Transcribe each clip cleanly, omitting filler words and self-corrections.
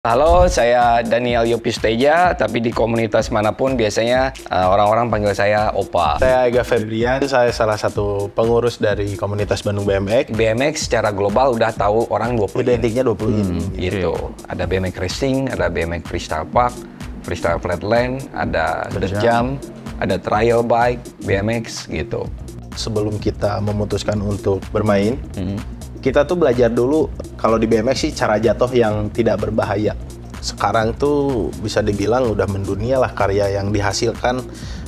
Halo, saya Daniel Yopisteja, tapi di komunitas manapun biasanya orang-orang panggil saya Opa. Saya Ega Febrian, saya salah satu pengurus dari komunitas Bandung BMX. BMX secara global udah tahu orang 20 Identiknya 20 gitu. Ada BMX Racing, ada BMX Freestyle Park, Freestyle Flatland, ada Dirt Jump, ada Trial Bike, BMX gitu. Sebelum kita memutuskan untuk bermain, kita tuh belajar dulu kalau di BMX sih cara jatuh yang tidak berbahaya. Sekarang tuh bisa dibilang udah mendunia lah karya yang dihasilkan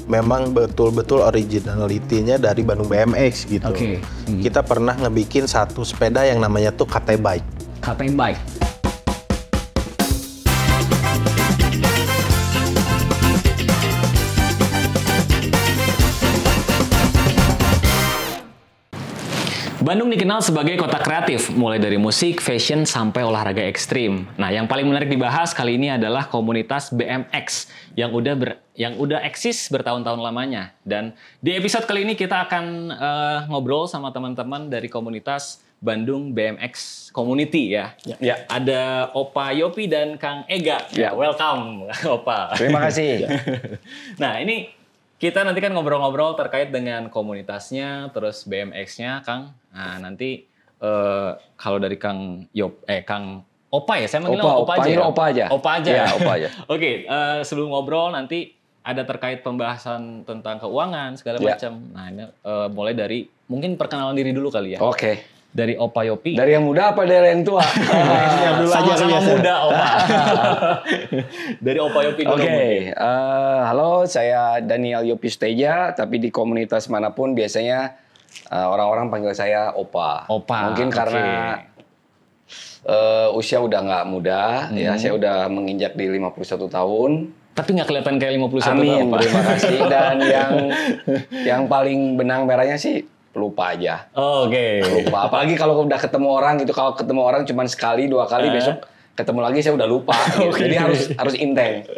memang betul-betul originality-nya dari Bandung BMX gitu. Kita pernah ngebikin satu sepeda yang namanya tuh KT Bike. KT Bike. Bandung dikenal sebagai kota kreatif, mulai dari musik, fashion, sampai olahraga ekstrim. Nah, yang paling menarik dibahas kali ini adalah komunitas BMX yang udah eksis bertahun-tahun lamanya. Dan di episode kali ini kita akan ngobrol sama teman-teman dari komunitas Bandung BMX Community ya. Ya. Ada Opa Yopi dan Kang Ega. Ya. Welcome, Opa. Terima kasih. Nah, ini kita nanti kan ngobrol-ngobrol terkait dengan komunitasnya, terus BMX-nya, Kang. Nah, nanti kalau dari Kang Opa ya, saya manggil Opa aja. Panggil Opa aja. Opa aja. Ya, Opa aja. Oke, sebelum ngobrol nanti ada terkait pembahasan tentang keuangan segala macam. Nah, ini mulai dari mungkin perkenalan diri dulu kali ya. Oke. Dari Opa Yopi. Dari yang muda apa dari yang tua? Yang dulu aja Sama-sama biasa. muda, Opa. Dari Opa Yopi dulu. Oke, halo, saya Daniel Yopisteja, tapi di komunitas manapun biasanya orang-orang panggil saya Opa. Opa. Mungkin karena usia udah nggak muda, ya saya udah menginjak di 51 tahun. Tapi nggak kelihatan kayak 51 Amin, tahun, Opa. terima kasih. Dan yang paling benang merahnya sih lupa aja. Oke. Lupa. Apalagi kalau udah ketemu orang gitu, kalau ketemu orang cuma sekali, dua kali, besok ketemu lagi saya udah lupa. Gitu. Jadi harus intens.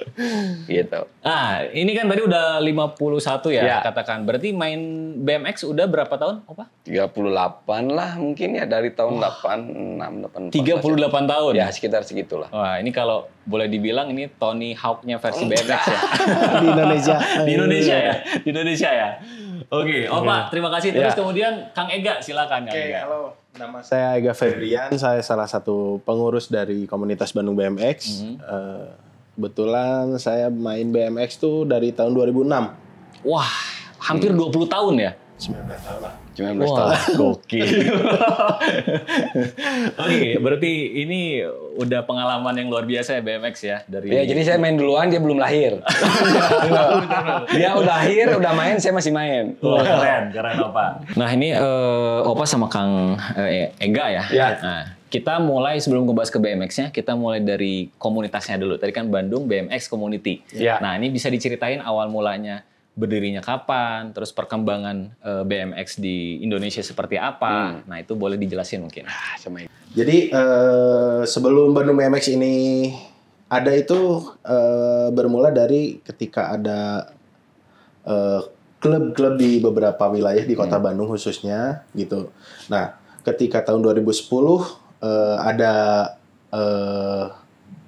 Gitu. Ah, ini kan tadi udah 51 ya, Ya. katakan. Berarti main BMX udah berapa tahun, Opa? 38 lah mungkin ya, dari tahun 86, 88. 38 tahun? Ya, sekitar segitulah. Wah, ini kalau boleh dibilang ini Tony Hawk-nya versi BMX ya. Di Indonesia. Di Indonesia ya? Di Indonesia ya? Oke, Opa, terima kasih. Terus kemudian Kang Ega, silakan Kang Ega. Halo. Nama saya Ega Febrian, saya salah satu pengurus dari komunitas Bandung BMX. Kebetulan saya main BMX tuh dari tahun 2006. Wah, hampir 20 tahun ya? 19 tahun lah. 19 tahun. Wah, gokil. Oke, berarti ini udah pengalaman yang luar biasa ya BMX ya dari. Ya, jadi saya main duluan, dia belum lahir. Dia udah lahir, udah main, saya masih main. Wah, keren Opa. Nah ini Opa sama Kang Ega ya. Ya. Nah, kita mulai sebelum ngebahas ke BMX-nya, kita mulai dari komunitasnya dulu. Tadi kan Bandung BMX Community. Ya. Nah ini bisa diceritain awal mulanya berdirinya kapan, terus perkembangan BMX di Indonesia seperti apa. Nah itu boleh dijelasin mungkin. Sama ini. Jadi sebelum Bandung BMX ini ada itu bermula dari ketika ada klub-klub di beberapa wilayah di kota Bandung khususnya gitu. Nah, ketika tahun 2010 ada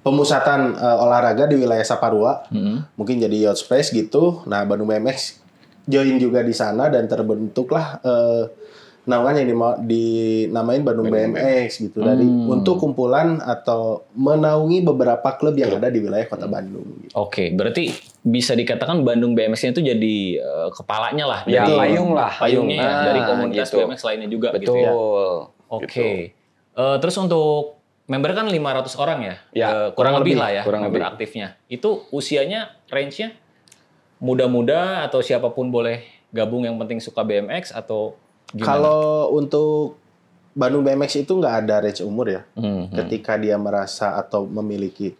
pemusatan olahraga di wilayah Saparua, mungkin jadi Yacht Space gitu. Nah, Bandung BMX join juga di sana dan terbentuklah naungan yang dinamain Bandung BMX gitu dari untuk kumpulan atau menaungi beberapa klub yang ada di wilayah kota Bandung. Gitu. Oke, berarti bisa dikatakan Bandung BMX-nya itu jadi kepalanya lah. Ya, dari payung lah. Payungnya ya, dari Nah, komunitas gitu. BMX lainnya juga Betul. gitu ya. Gitu. Oke. Terus untuk member kan 500 orang ya? Ya, kurang lebih lah ya kurang member lebih. aktifnya. Itu usianya, range-nya muda-muda atau siapapun boleh gabung yang penting suka BMX atau gimana? Kalau untuk Bandung BMX itu nggak ada range umur ya. Ketika dia merasa atau memiliki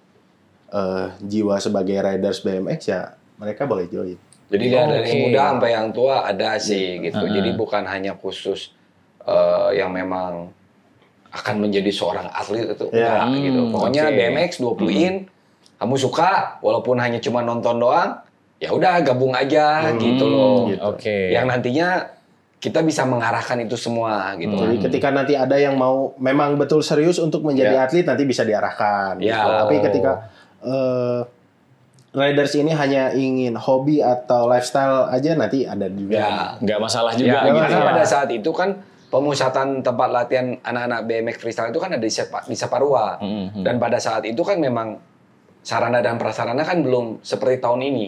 jiwa sebagai riders BMX ya mereka boleh join. Jadi dia dari yang muda sampai yang tua ada sih gitu. Jadi bukan hanya khusus yang memang akan menjadi seorang atlet itu enggak gitu. Pokoknya BMX 20 in, kamu suka walaupun hanya cuma nonton doang, ya udah gabung aja gitu loh. Oke. Yang nantinya kita bisa mengarahkan itu semua gitu. Jadi ketika nanti ada yang mau memang betul serius untuk menjadi atlet, nanti bisa diarahkan. Gitu. Tapi ketika riders ini hanya ingin hobi atau lifestyle aja, nanti ada juga. Nggak masalah juga. Karena pada saat itu kan pemusatan tempat latihan anak-anak BMX freestyle itu kan ada di Saparua. Dan pada saat itu kan memang sarana dan prasarana kan belum seperti tahun ini.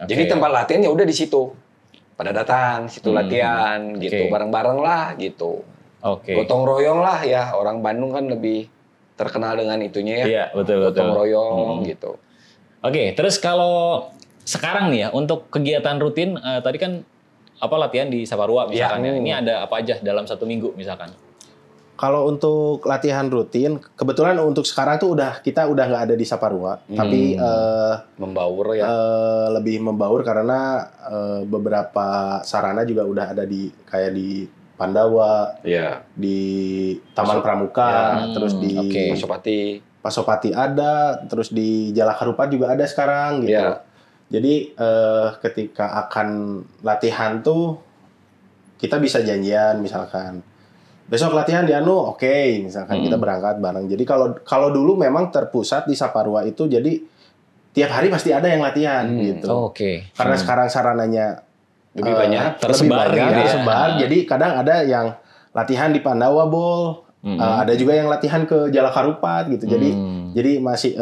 Jadi tempat latihan ya udah di situ. Pada datang situ latihan gitu, bareng-bareng lah gitu. Gotong royong lah ya, orang Bandung kan lebih terkenal dengan itunya ya. Iya, betul. Gotong royong gitu. Oke, terus kalau sekarang nih ya untuk kegiatan rutin tadi kan latihan di Saparua misalkan ya. Ini ada apa aja dalam 1 minggu misalkan? Kalau untuk latihan rutin, kebetulan untuk sekarang tuh kita udah nggak ada di Saparua, tapi membaur ya. Lebih membaur karena beberapa sarana juga udah ada kayak di Pandawa, di Taman Pramuka, terus di Pasopati ada, terus di Jalak Harupat juga ada sekarang gitu. Jadi ketika akan latihan tuh kita bisa janjian misalkan besok latihan di misalkan kita berangkat bareng. Jadi kalau dulu memang terpusat di Saparua itu, jadi tiap hari pasti ada yang latihan gitu. Karena sekarang sarananya lebih banyak, tersebar. Jadi kadang ada yang latihan di Pandawa Bowl, ada juga yang latihan ke Jalak Harupat gitu. Jadi masih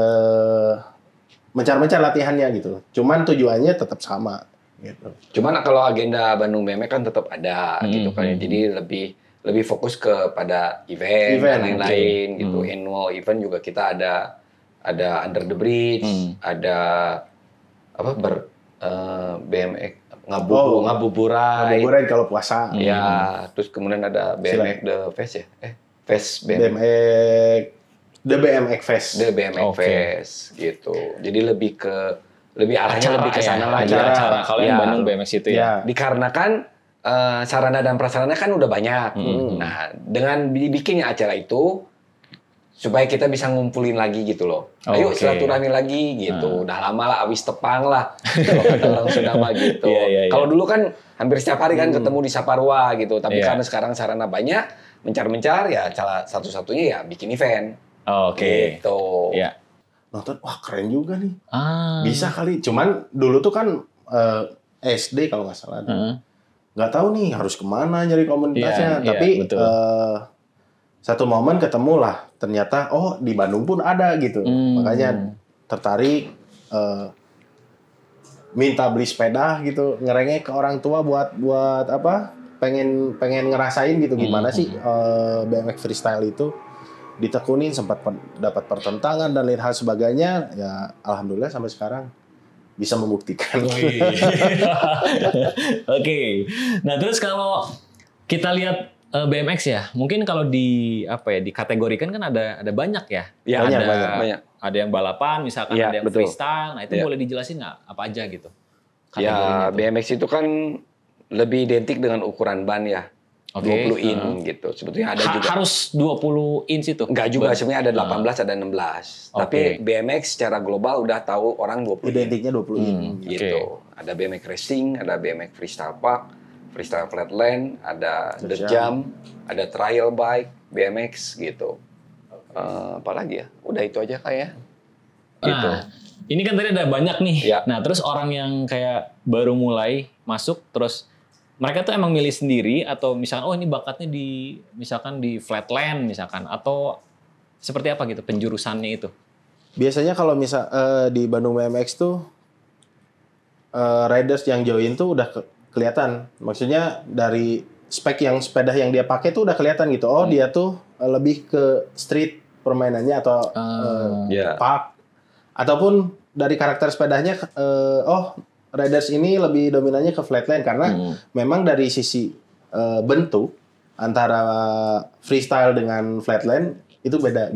mencar-mencar latihannya gitu. Cuman tujuannya tetap sama gitu. Cuman kalau agenda Bandung BMX kan tetap ada gitu kan. Jadi lebih fokus kepada event dan lain-lain gitu. Annual event juga kita ada Under the Bridge, ada BMX ngabuburai kalau puasa. Ya, terus kemudian ada BMX The Fest ya. Fest The BMX Fest. The BMX Fest gitu. Jadi lebih arahnya lebih ke sana lah acara. Kalau yang Bandung BMX itu ya. Dikarenakan sarana dan prasarana kan udah banyak. Nah, dengan dibikinnya acara itu supaya kita bisa ngumpulin lagi gitu loh. Ayo silaturahmi lagi gitu. Udah lama lah abis tepang lah. Kalau kata orang Sunda mah gitu. Kalau dulu kan hampir setiap hari kan ketemu di Saparua gitu. Tapi karena sekarang sarana banyak, mencar-mencar ya salah satu-satunya ya bikin event. Gitu. Nonton, wah keren juga nih. Bisa kali. Cuman dulu tuh kan SD kalau nggak salah. Nggak tahu nih harus kemana nyari komunitasnya. Tapi satu momen ketemu lah. Ternyata di Bandung pun ada gitu. Makanya tertarik minta beli sepeda gitu, ngerengek ke orang tua buat apa? Pengen ngerasain gitu gimana sih BMX freestyle itu. Ditekunin, sempat dapat pertentangan dan lain hal sebagainya. Ya alhamdulillah sampai sekarang bisa membuktikan. Nah terus kalau kita lihat BMX ya, mungkin kalau dikategorikan kan ada banyak ya. Banyak. Ada yang balapan, misalkan ada yang freestyle. Nah itu boleh dijelasin nggak apa aja gitu? Ya BMX itu kan lebih identik dengan ukuran ban ya. 20 in gitu. Sebetulnya ada juga. Harus 20 inch itu? Enggak juga, sebenarnya ada 18, ada 16. Tapi BMX secara global udah tahu orang 20 in. Identiknya 20 in. Gitu. Ada BMX Racing, ada BMX Freestyle Park, Freestyle Flatland, ada The Jump, ada Trial Bike, BMX gitu. Apalagi ya? Udah itu aja kayak. Gitu. Ini kan tadi ada banyak nih. Nah terus orang yang kayak baru mulai masuk terus mereka tuh emang milih sendiri atau misalkan ini bakatnya misalkan di flatland misalkan atau seperti apa gitu penjurusannya itu? Biasanya kalau di Bandung BMX tuh riders yang join tuh udah kelihatan. Maksudnya dari spek sepeda yang dia pakai tuh udah kelihatan gitu. Dia tuh lebih ke street permainannya atau park ataupun dari karakter sepedanya riders ini lebih dominannya ke flatland karena memang dari sisi bentuk antara freestyle dengan flatland itu beda.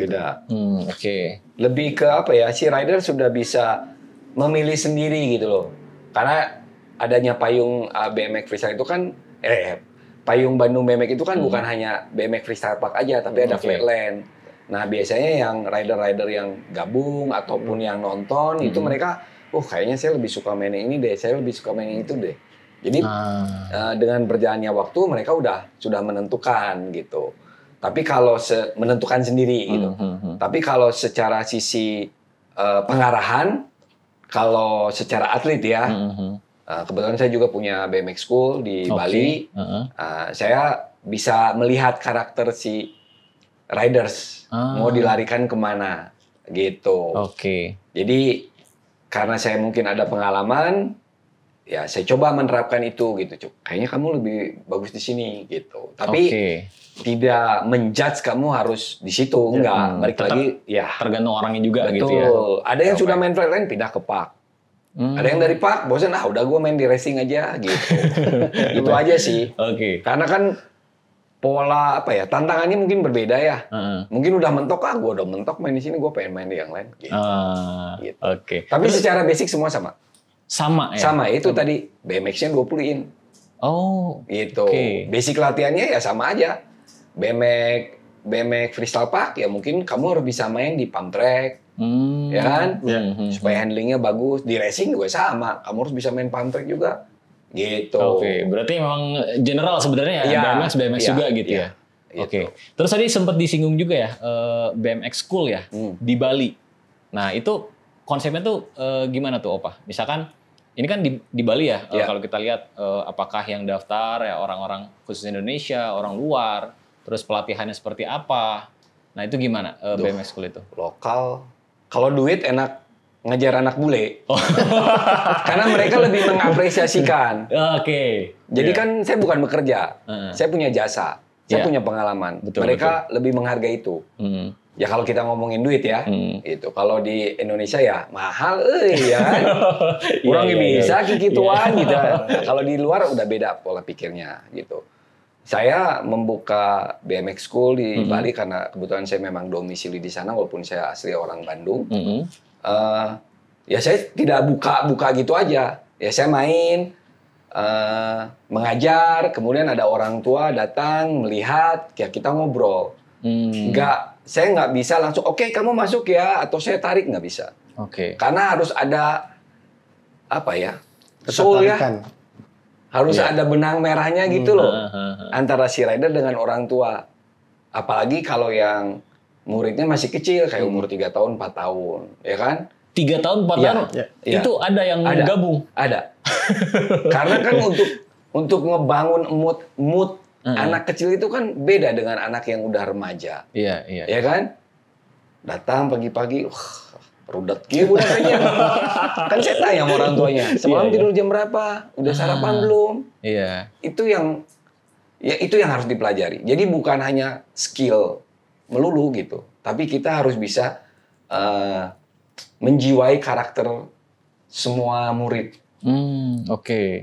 Lebih ke apa ya? Si rider sudah bisa memilih sendiri gitu loh. Karena adanya payung BMX freestyle itu kan payung Bandung BMX itu kan bukan hanya BMX freestyle park aja, tapi ada flatland. Nah, biasanya yang rider-rider yang gabung ataupun yang nonton itu mereka kayaknya saya lebih suka main ini deh, saya lebih suka main itu deh. Jadi dengan berjalannya waktu mereka sudah menentukan gitu. Tapi kalau menentukan sendiri gitu. Tapi kalau secara sisi pengarahan, kalau secara atlet ya, kebetulan saya juga punya BMX School di Bali. Saya bisa melihat karakter si riders mau dilarikan kemana gitu. Jadi karena saya mungkin ada pengalaman, ya saya coba menerapkan itu gitu. Kayaknya kamu lebih bagus di sini gitu. Tapi tidak menjudge kamu harus di situ, enggak. Balik lagi ya tergantung orangnya juga. Betul. Gitu ya. Ada yang sudah main flatline pindah ke park. Ada yang dari park bosan, udah gue main di racing aja gitu. Itu aja sih. Karena kan pola tantangannya mungkin berbeda ya. Mungkin udah mentok, gue udah mentok main di sini, gue pengen main di yang lain gitu. Gitu. Tapi secara basic semua sama. Sama ya? Sama, itu tadi BMX-nya 20 in. Gitu. Basic latihannya ya sama aja. BMX freestyle park ya mungkin kamu harus bisa main di pump track. Ya kan? Supaya handlingnya bagus. Di racing juga sama. Kamu harus bisa main pump track juga. Gitu. Berarti memang general sebenarnya ya, BMX juga gitu ya. Gitu. Terus tadi sempat disinggung juga ya, BMX School ya, di Bali. Nah itu konsepnya tuh gimana tuh Opa? Misalkan ini kan di Bali ya, kalau kita lihat apakah yang daftar ya orang-orang khusus Indonesia, orang luar, terus pelatihannya seperti apa? Nah itu gimana BMX School itu? Lokal, kalau duit enak ngejar anak bule. Karena mereka lebih mengapresiasikan. Jadi kan saya bukan bekerja, saya punya jasa, saya punya pengalaman. Mereka lebih menghargai itu. Ya kalau kita ngomongin duit ya, itu kalau di Indonesia ya mahal, ya kan? Kurang bisa kikituan gitu. Kalau di luar udah beda pola pikirnya gitu. Saya membuka BMX School di Bali karena kebetulan saya memang domisili di sana walaupun saya asli orang Bandung. Ya saya tidak buka gitu aja. Ya saya main, mengajar, kemudian ada orang tua datang melihat, ya kita ngobrol. Saya nggak bisa langsung, oke, kamu masuk ya, atau saya tarik, nggak bisa. Karena harus ada soul ya. Harus ada benang merahnya gitu loh. Antara si rider dengan orang tua. Apalagi kalau yang muridnya masih kecil, kayak umur 3 tahun, 4 tahun. Ya kan? 3 tahun, 4 tahun? Itu ada yang gabung? Ada. Karena kan untuk ngebangun mood anak kecil itu kan beda dengan anak yang udah remaja. Ya kan? Datang pagi-pagi, rudet gitu kayaknya. Kan saya tanya sama orang tuanya, semalam tidur jam berapa? Udah sarapan belum? Itu yang harus dipelajari. Jadi bukan hanya skill melulu gitu, tapi kita harus bisa menjiwai karakter semua murid.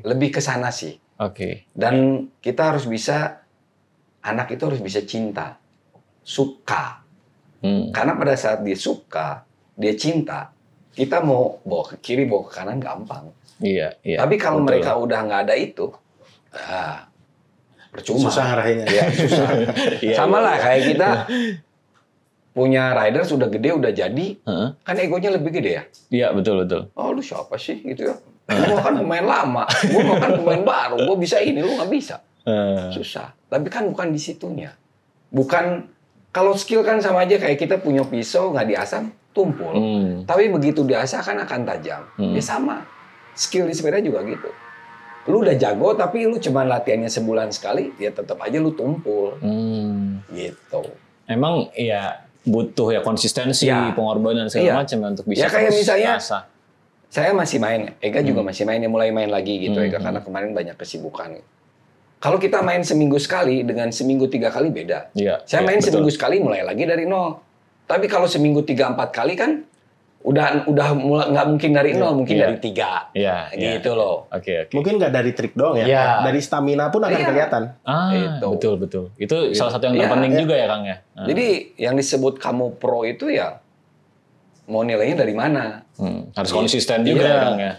Lebih ke sana sih. Dan kita harus bisa, anak itu harus bisa cinta, suka. Karena pada saat dia suka, dia cinta, kita mau bawa ke kiri, bawa ke kanan gampang. Tapi kalau mereka udah nggak ada itu, percuma. Susah arahinnya. Susah. Sama lah kayak kita punya rider sudah gede, udah jadi, kan egonya lebih gede ya. Betul. Oh lu siapa sih gitu ya? Gue kan pemain lama, gue kan pemain baru, gue bisa ini, lu nggak bisa. Susah. Tapi kan bukan di situnya. Bukan, kalau skill kan sama aja kayak kita punya pisau nggak diasah tumpul. Tapi begitu diasah kan akan tajam. Ya sama. Skill di sepeda juga gitu. Lu udah jago tapi lu cuma latihannya sebulan sekali, ya tetap aja lu tumpul. Gitu. Emang ya butuh ya konsistensi, pengorbanan segala macam untuk bisa. Ya kayak misalnya saya masih main, Ega juga masih main, mulai main lagi gitu Ega karena kemarin banyak kesibukan. Kalau kita main seminggu sekali dengan seminggu 3 kali beda. Saya main seminggu sekali mulai lagi dari nol. Tapi kalau seminggu 3-4 kali kan udah mulai, nggak mungkin dari nol, mungkin dari 3. Gitu loh. Mungkin nggak dari trik doang ya. Dari stamina pun akan kelihatan. Betul. Itu salah satu yang terpenting juga ya Kang ya. Jadi yang disebut kamu pro itu ya mau nilainya dari mana? Harus konsisten juga ya Kang ya.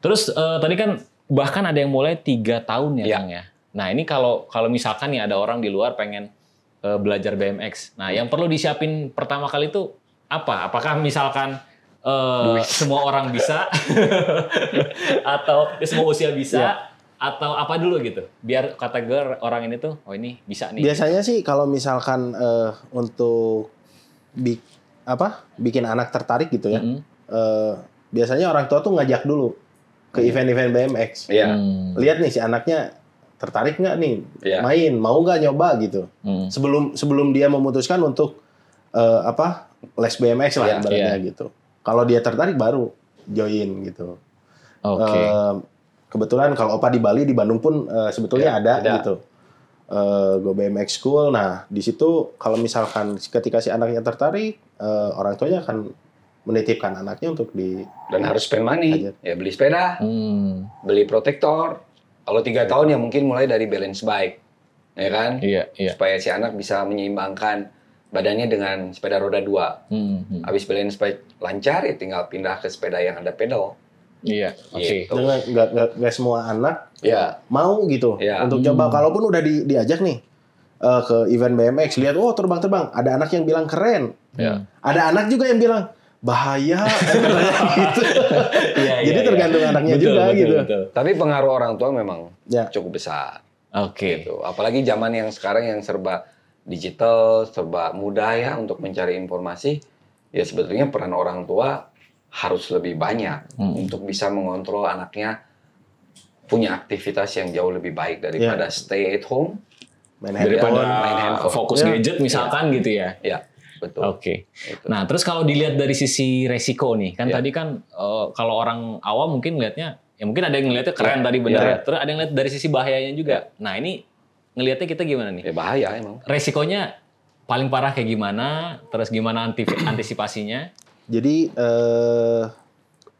Terus tadi kan bahkan ada yang mulai 3 tahun ya Kang ya. Nah ini kalau misalkan nih ada orang di luar pengen belajar BMX. Nah yang perlu disiapin pertama kali itu apa? Apakah misalkan semua orang bisa atau semua usia bisa atau apa dulu gitu biar kategori orang ini tuh ini bisa nih. Biasanya sih kalau misalkan untuk bikin anak tertarik gitu ya, biasanya orang tua tuh ngajak dulu ke event-event BMX. Lihat nih si anaknya tertarik nggak nih main, mau nggak nyoba gitu. Sebelum dia memutuskan untuk les BMX lah ibaratnya gitu. Kalau dia tertarik baru join gitu. Kebetulan kalau Opa di Bali, di Bandung pun sebetulnya ada gitu. Go BMX School. Nah, di situ kalau misalkan ketika si anaknya tertarik, orang tuanya akan menitipkan anaknya untuk dan harus spend money. Ya beli sepeda, beli protektor. Kalau 3 tahun ya mungkin mulai dari balance bike. Ya kan? Supaya si anak bisa menyeimbangkan badannya dengan sepeda roda 2. Habis balance bike lancar ya tinggal pindah ke sepeda yang ada pedal. Gitu. Nggak semua anak mau gitu untuk coba. Kalaupun udah diajak nih ke event BMX, lihat terbang-terbang, ada anak yang bilang keren, ada anak juga yang bilang bahaya, gitu. Jadi tergantung anaknya juga gitu. Tapi pengaruh orang tua memang cukup besar. Gitu. Apalagi zaman yang sekarang yang serba digital, serba mudah ya untuk mencari informasi. Ya sebetulnya peran orang tua harus lebih banyak untuk bisa mengontrol anaknya punya aktivitas yang jauh lebih baik daripada stay at home, main handphone, fokus gadget misalkan gitu ya. Ya, betul. Gitu. Nah, terus kalau dilihat dari sisi resiko nih, kan tadi kan kalau orang awam mungkin ngelihatnya, ya mungkin ada yang ngelihatnya keren tadi benar ya. Terus ada yang ngelihat dari sisi bahayanya juga. Nah, ini ngelihatnya kita gimana nih? Ya bahaya emang. Resikonya paling parah kayak gimana? Terus gimana antisipasinya? Jadi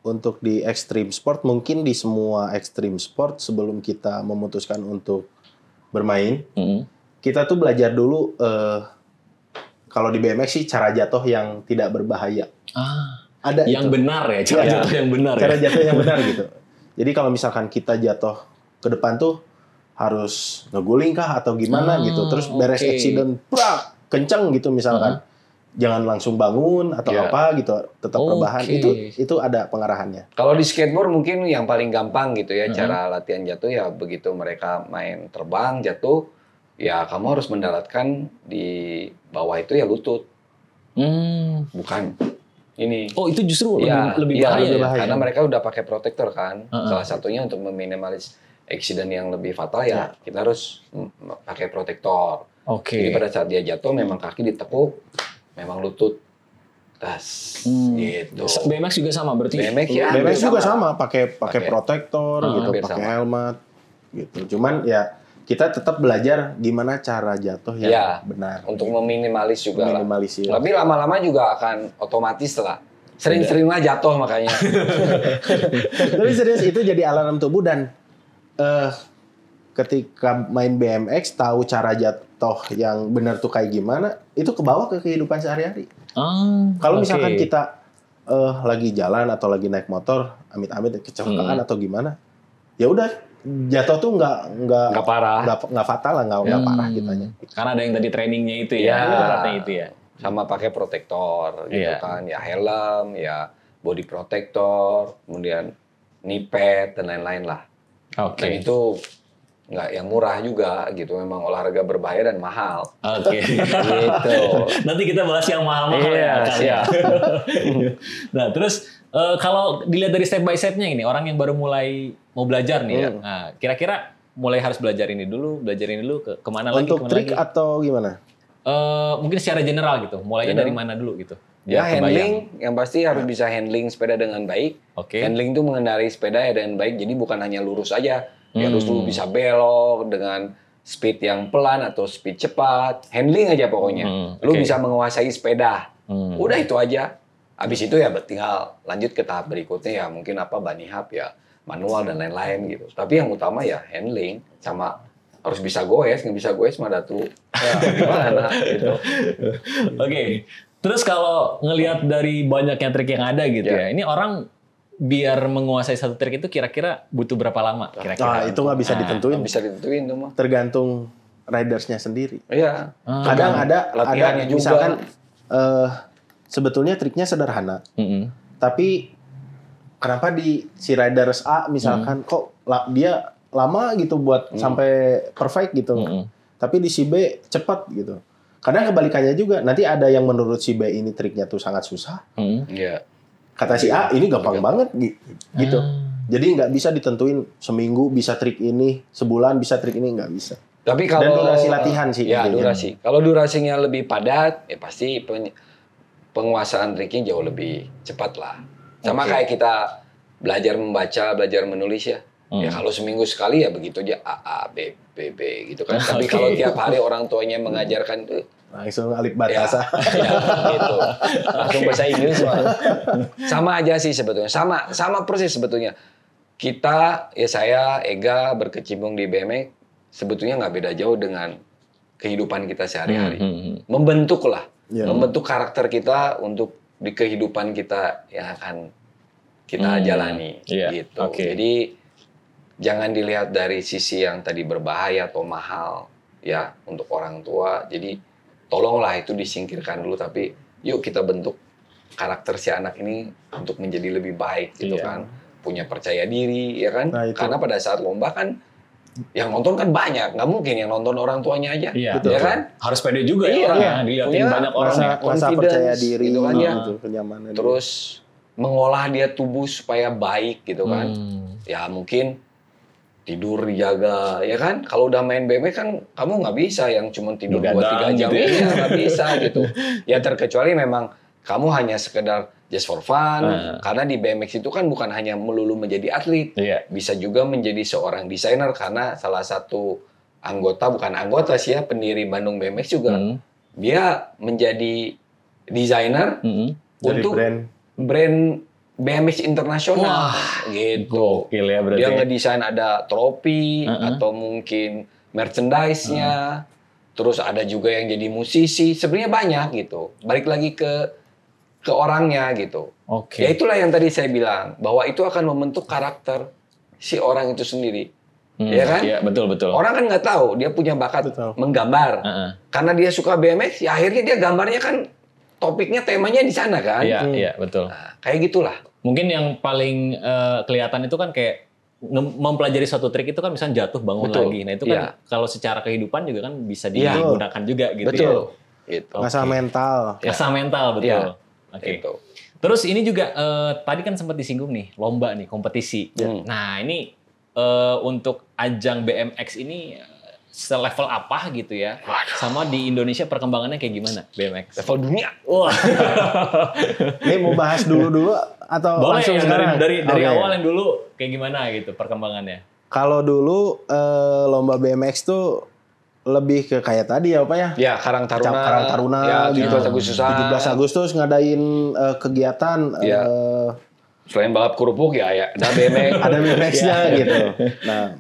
untuk di extreme sport, mungkin di semua extreme sport sebelum kita memutuskan untuk bermain, kita tuh belajar dulu kalau di BMX sih cara jatuh yang tidak berbahaya. Ada yang itu. Benar ya, cara jatuh yang benar. Cara jatuh yang benar gitu. Jadi kalau misalkan kita jatuh ke depan tuh harus ngeguling kah atau gimana gitu. Terus beres accident, kenceng gitu misalkan. Jangan langsung bangun atau apa gitu, tetap rebahan. Itu ada pengarahannya. Kalau di skateboard mungkin yang paling gampang gitu ya, cara latihan jatuh ya begitu mereka main terbang, jatuh, ya kamu harus mendaratkan di bawah itu ya lutut. Bukan ini. Oh, itu justru lebih bahaya. Karena mereka udah pakai protektor kan. Salah satunya untuk meminimalis accident yang lebih fatal ya kita harus pakai protektor. Jadi pada saat dia jatuh memang kaki ditekuk, memang lutut tas gitu. BMX juga sama berarti. BMX juga sama, pakai protektor gitu, pakai helmet gitu. Cuman ya kita tetap belajar gimana cara jatuh yang benar. Untuk meminimalis juga lah. Tapi lama-lama juga akan otomatis lah. Sering-seringlah jatuh makanya. Tapi serius itu jadi alarm tubuh dan ketika main BMX tahu cara jatuh yang benar tuh kayak gimana, itu kebawa ke kehidupan sehari-hari. Kalau misalkan kita lagi jalan atau lagi naik motor, amit-amit kecelakaan atau gimana, ya udah jatuh tuh nggak parah, nggak fatal lah, nggak parah gitanya. Karena ada yang tadi trainingnya itu ibaratnya itu ya. Sama pakai protektor gitu kan, ya helm, ya body protector, kemudian knee pad dan lain-lain lah. Dan itu nggak yang murah juga gitu, memang olahraga berbahaya dan mahal. Gitu. Nanti kita bahas yang mahal-mahal ya. Nah terus kalau dilihat dari step by step-nya ini, orang yang baru mulai mau belajar nih nah, kira-kira mulai harus belajar ini dulu ke kemana lagi? Untuk trik atau gimana? Mungkin secara general gitu, mulainya dari mana dulu gitu? Ya handling, yang pasti harus bisa handling sepeda dengan baik. Handling itu mengendarai sepeda ya dengan baik, jadi bukan hanya lurus aja. Ya harus dulu bisa belok dengan speed yang pelan atau speed cepat. Handling aja pokoknya. Lu bisa menguasai sepeda. Udah itu aja. Habis itu ya tinggal lanjut ke tahap berikutnya ya mungkin ban ihap ya manual dan lain-lain gitu. Tapi yang utama ya handling sama harus bisa goes, nggak bisa goes mah datu. Ya, gimana gitu. Terus kalau ngelihat dari banyaknya trik yang ada gitu ya, ini orang biar menguasai satu trik itu kira-kira butuh berapa lama? Kira-kira? Itu nggak bisa ditentuin. Nggak bisa ditentuin tuh mah. Tergantung ridersnya sendiri. Iya. Kadang ada latihannya juga. Misalkan sebetulnya triknya sederhana, Tapi kenapa di si riders A misalkan kok dia lama gitu buat sampai perfect gitu. Tapi di si B cepat gitu. Kadang kebalikannya juga. Nanti ada yang menurut si B ini triknya tuh sangat susah. Iya. Kata si A ini gampang banget gitu. Jadi nggak bisa ditentuin seminggu bisa trik ini, sebulan bisa trik ini, nggak bisa. Tapi kalau Dan durasi latihan sih. Ya, intinya. durasi. Kalau durasinya lebih padat, ya pasti penguasaan triknya jauh lebih cepat lah. Sama kayak kita belajar membaca, belajar menulis ya. Ya kalau seminggu sekali ya begitu aja A, B, B, B gitu kan. Tapi kalau tiap hari orang tuanya mengajarkan itu Langsung alif batasa. ya, gitu. Langsung bahasa Inggris sama aja sih sebetulnya. Sama persis sebetulnya. Kita, ya saya, Ega berkecimpung di BMX sebetulnya nggak beda jauh dengan kehidupan kita sehari-hari. Membentuk lah. Membentuk karakter kita untuk di kehidupan kita yang akan kita jalani. Gitu. Jadi jangan dilihat dari sisi yang tadi berbahaya atau mahal ya untuk orang tua. Jadi tolonglah itu disingkirkan dulu, tapi yuk kita bentuk karakter si anak ini untuk menjadi lebih baik gitu kan. Punya percaya diri ya kan. Nah, karena pada saat lomba kan yang nonton kan banyak, nggak mungkin yang nonton orang tuanya aja, ya kan? Harus pede juga ya orangnya, dilihatin banyak orang. Rasa percaya diri gitu kan ya. Kenyamanan. Terus mengolah dia tubuh supaya baik gitu kan. Ya mungkin tidur dijaga ya kan. Kalau udah main BMX kan kamu nggak bisa yang cuma tidur 2-3 jam gitu ya, nggak bisa gitu. Ya terkecuali memang kamu hanya sekedar just for fun. Karena di BMX itu kan bukan hanya melulu menjadi atlet, bisa juga menjadi seorang desainer karena salah satu anggota, bukan anggota sih ya, pendiri Bandung BMX juga dia menjadi desainer untuk brand BMX internasional. Gitu. Gokil ya berarti. Dia ngedesain ada trofi atau mungkin merchandise-nya. Terus ada juga yang jadi musisi. Sebenarnya banyak gitu. Balik lagi ke orangnya gitu. Ya itulah yang tadi saya bilang bahwa itu akan membentuk karakter si orang itu sendiri. Ya kan? Iya, betul. Orang kan nggak tahu dia punya bakat menggambar. Karena dia suka BMX, ya akhirnya dia gambarnya kan topiknya, temanya di sana kan. Iya, betul. Nah, kayak gitulah. Mungkin yang paling kelihatan itu kan kayak mempelajari suatu trik itu kan misalnya jatuh bangun lagi. Nah itu kan kalau secara kehidupan juga kan bisa digunakan juga gitu. Betul. Gitu. Ngasah mental. Ngasah mental, betul. Gitu. Terus ini juga tadi kan sempat disinggung nih, lomba nih, kompetisi. Nah ini untuk ajang BMX ini selevel apa gitu ya? Sama di Indonesia perkembangannya kayak gimana BMX? Level dunia. Wah. Ini mau bahas dulu atau boleh langsung ya, sekarang? dari awal yang dulu kayak gimana gitu perkembangannya? Kalau dulu lomba BMX tuh lebih ke kayak tadi ya Pak ya? Ya, Karang Taruna ya, gitu. 17 Agustusan. 17 Agustus ngadain kegiatan selain balap kerupuk ya ada BMX. ada BMX-nya gitu. Nah,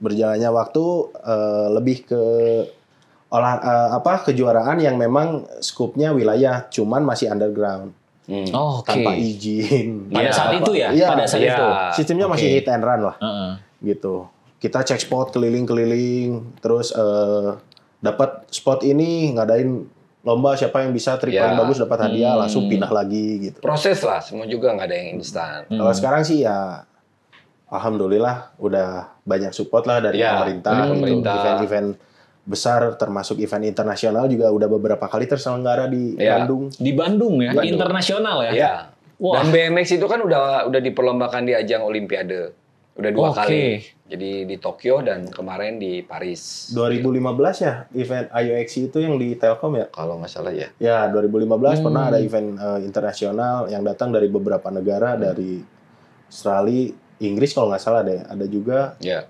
berjalannya waktu lebih ke kejuaraan yang memang skupnya wilayah, cuman masih underground. Tanpa izin. Pada saat itu ya? Pada saat itu. Sistemnya masih hit and run lah. Gitu. Kita cek spot keliling-keliling, terus dapat spot ini ngadain lomba, siapa yang bisa trik paling bagus dapat hadiah, langsung pindah lagi gitu. Proses lah, semua juga nggak ada yang instan. Kalau sekarang sih ya alhamdulillah udah banyak support lah dari pemerintah. Event-event besar termasuk event internasional juga udah beberapa kali terselenggara di Bandung. Di Bandung ya, internasional ya. Iya. Dan BMX itu kan udah diperlombakan di ajang Olimpiade. Udah 2 kali. Jadi di Tokyo dan kemarin di Paris. 2015 ya event IOXC itu yang di Telkom ya? Kalau nggak salah ya. Ya 2015 pernah ada event internasional yang datang dari beberapa negara, dari Australia, Inggris kalau nggak salah deh. Ada juga. Ya.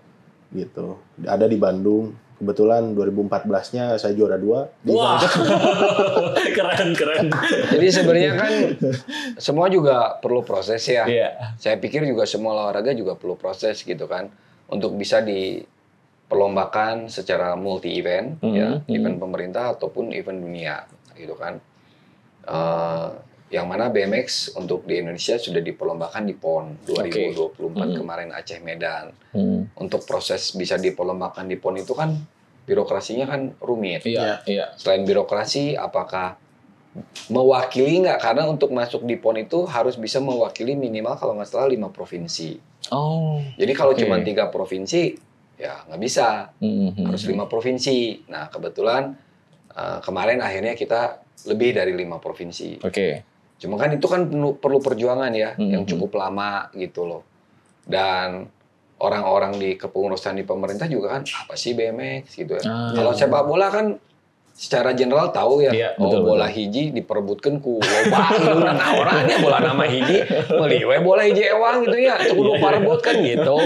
Gitu. Ada di Bandung. Kebetulan 2014-nya saya juara 2. Wah, keren. Jadi sebenarnya kan semua juga perlu proses ya. Yeah. Saya pikir juga semua olahraga juga perlu proses gitu kan. Untuk bisa diperlombakan secara multi event, event pemerintah ataupun event dunia gitu kan. Yang mana BMX untuk di Indonesia sudah diperlombakan di PON 2024 kemarin Aceh Medan. Untuk proses bisa diperlombakan di PON itu kan birokrasinya kan rumit. Iya. Selain birokrasi, apakah mewakili nggak, karena untuk masuk di PON itu harus bisa mewakili minimal kalau nggak salah 5 provinsi. Jadi kalau cuma 3 provinsi ya nggak bisa, harus 5 provinsi. Nah kebetulan kemarin akhirnya kita lebih dari 5 provinsi. Cuma kan itu kan perlu perjuangan ya, yang cukup lama gitu loh. Dan orang-orang di kepengurusan di pemerintah juga kan apa sih BMX gitu ya. Kalau sepak bola kan secara general tahu ya, bola hiji diperebutkan ku loba gitu, nah orangnya bola nama hiji meliwe bola hiji ewang gitu ya, itu kudu parebut kan gitu.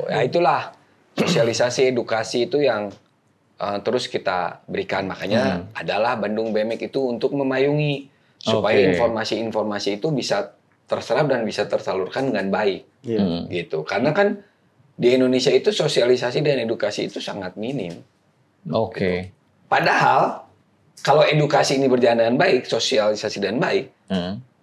Ya itulah sosialisasi edukasi itu yang terus kita berikan, makanya adalah Bandung BMX itu untuk memayungi supaya informasi-informasi itu bisa terserap dan bisa tersalurkan dengan baik, gitu. Karena kan di Indonesia itu sosialisasi dan edukasi itu sangat minim. Gitu. Padahal kalau edukasi ini berjalan dengan baik, sosialisasi dengan baik,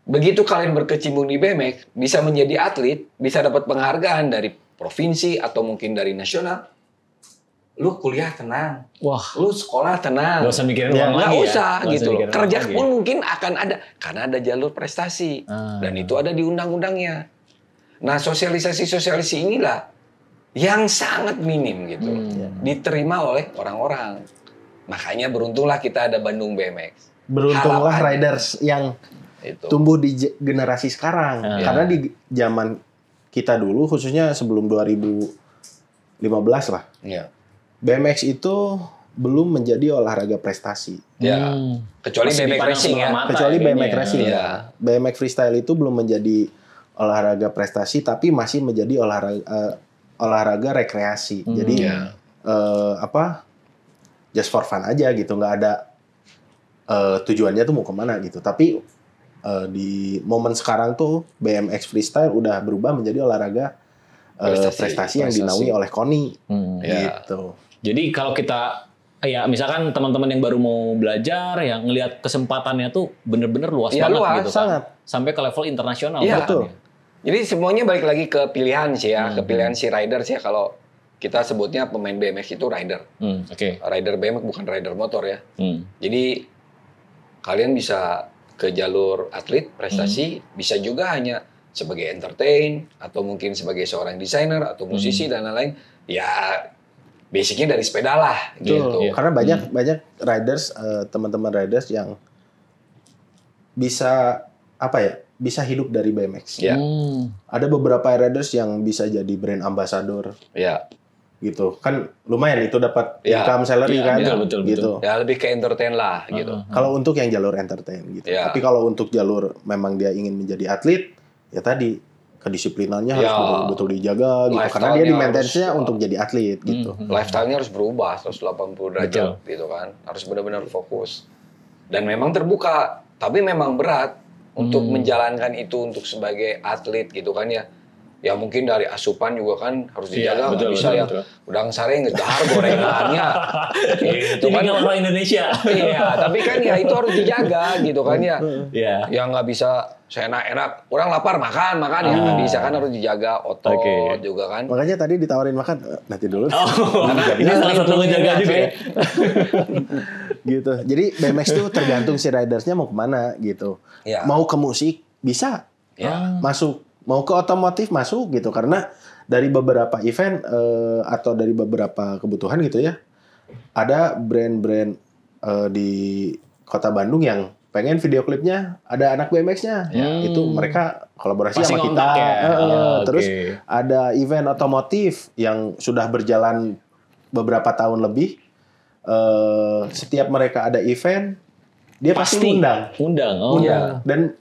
begitu kalian berkecimpung di BMX, bisa menjadi atlet, bisa dapat penghargaan dari provinsi atau mungkin dari nasional, lu kuliah tenang, lu sekolah tenang, gak usah mikirin uang lagi, gak usah gitu loh. Kerja pun mungkin akan ada, karena ada jalur prestasi dan itu ada di undang-undangnya. Nah sosialisasi inilah yang sangat minim gitu, diterima oleh orang-orang. Makanya beruntunglah kita ada Bandung BMX. Beruntunglah riders yang tumbuh di generasi sekarang. Karena di zaman kita dulu, khususnya sebelum 2015 lah, BMX itu belum menjadi olahraga prestasi. Kecuali BMX racing ya. Kecuali BMX racing ya. BMX freestyle itu belum menjadi olahraga prestasi, tapi masih menjadi olahraga rekreasi. Jadi just for fun aja gitu, nggak ada tujuannya tuh mau kemana gitu. Tapi di momen sekarang tuh BMX freestyle udah berubah menjadi olahraga prestasi yang dinaungi oleh KONI gitu. Jadi kalau kita misalkan teman-teman yang baru mau belajar, yang ngelihat kesempatannya tuh bener-bener luas banget gitu sangat. Kan, sampai ke level internasional. Betul. Jadi semuanya balik lagi ke pilihan sih ya, ke pilihan si riders ya. Kalau kita sebutnya pemain BMX itu rider. Rider BMX bukan rider motor ya. Jadi kalian bisa ke jalur atlet prestasi, bisa juga hanya sebagai entertain atau mungkin sebagai seorang desainer atau musisi dan lain-lain. Ya basicnya dari sepeda lah gitu. Karena banyak riders, teman-teman riders yang bisa bisa hidup dari BMX. Ada beberapa riders yang bisa jadi brand ambassador. Gitu kan lumayan itu dapat income salary kan, betul. Gitu. Ya lebih ke entertain lah gitu. Kalau untuk yang jalur entertain gitu. Tapi kalau untuk jalur memang dia ingin menjadi atlet, ya tadi kedisiplinannya harus betul-betul dijaga gitu. Karena dia di-maintain-nya untuk jadi atlet gitu. Lifestyle-nya harus berubah 180 derajat gitu kan. Harus benar-benar fokus. Dan memang terbuka, tapi memang berat untuk menjalankan itu untuk sebagai atlet gitu kan ya. Ya mungkin dari asupan juga kan harus dijaga, nggak bisa betul. Udang sare ngedahar gorengannya gitu kan. Orang Indonesia. Iya, tapi kan ya itu harus dijaga gitu kan ya. Yang nggak bisa seenak-enak, orang lapar makan ya nggak bisa kan, harus dijaga otot juga kan. Makanya tadi ditawarin makan, nanti dulu. Ini salah satu ngejaga juga ya. Gitu. Jadi BMX itu tergantung si ridersnya mau kemana gitu. Mau ke musik bisa, masuk. Mau ke otomotif masuk gitu, karena dari beberapa event atau dari beberapa kebutuhan gitu ya, ada brand-brand di Kota Bandung yang pengen video klipnya ada anak BMX-nya, itu mereka kolaborasi sama kita. Terus ada event otomotif yang sudah berjalan beberapa tahun lebih, setiap mereka ada event dia pasti undang. Dan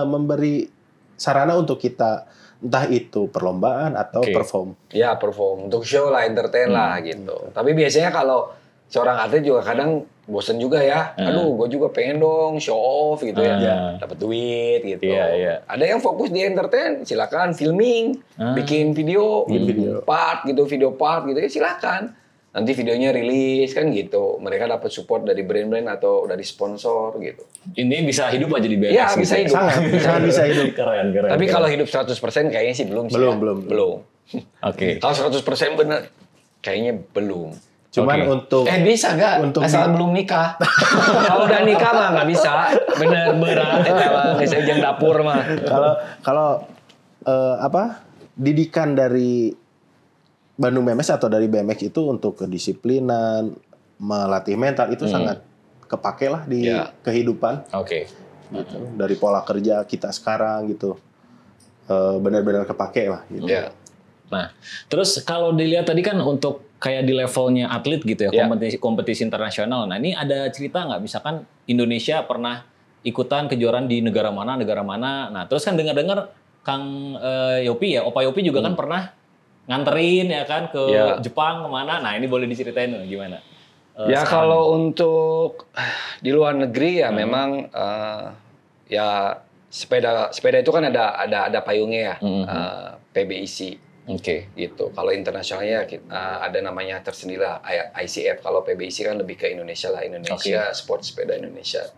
memberi sarana untuk kita, entah itu perlombaan atau perform. Ya perform, untuk show lah, entertain lah gitu. Tapi biasanya kalau seorang atlet juga kadang bosen juga ya. Aduh, gue juga pengen dong show off gitu ya. Dapat duit gitu. Ada yang fokus di entertain, silakan filming, bikin video, video part gitu ya silakan. Nanti videonya rilis kan gitu. Mereka dapat support dari brand-brand atau dari sponsor gitu. Ini bisa hidup aja di BMX. Iya, bisa hidup. Sangat bisa hidup. Keren. Tapi kalau hidup 100% kayaknya sih belum. Belum. Kalau 100% benar kayaknya belum. Cuman untuk bisa nggak? untuk Asal belum nikah. Kalau udah nikah mah nggak bisa. Bener berat. Nggak sejeng dapur mah. Kalau didikan dari Bandung BMX atau dari BMX itu untuk kedisiplinan, melatih mental itu sangat kepake lah di kehidupan. Oke. Gitu. Dari pola kerja kita sekarang gitu. Benar-benar kepake lah gitu. Ya. Nah, terus kalau dilihat tadi kan untuk kayak di levelnya atlet gitu ya, kompetisi internasional. Nah, ini ada cerita nggak? Misalkan Indonesia pernah ikutan kejuaraan di negara mana. Nah, terus kan dengar-dengar Kang Yopi ya, Opa Yopi juga kan pernah nganterin ya kan ke Jepang kemana. Nah, ini boleh diceritain gimana? Ya kalau untuk di luar negeri ya memang ya sepeda itu kan ada payungnya ya, PBIC. Gitu. Kalau internasionalnya ada namanya tersendiri lah, ICF. Kalau PBIC kan lebih ke Indonesia lah, Indonesia Sport Sepeda Indonesia.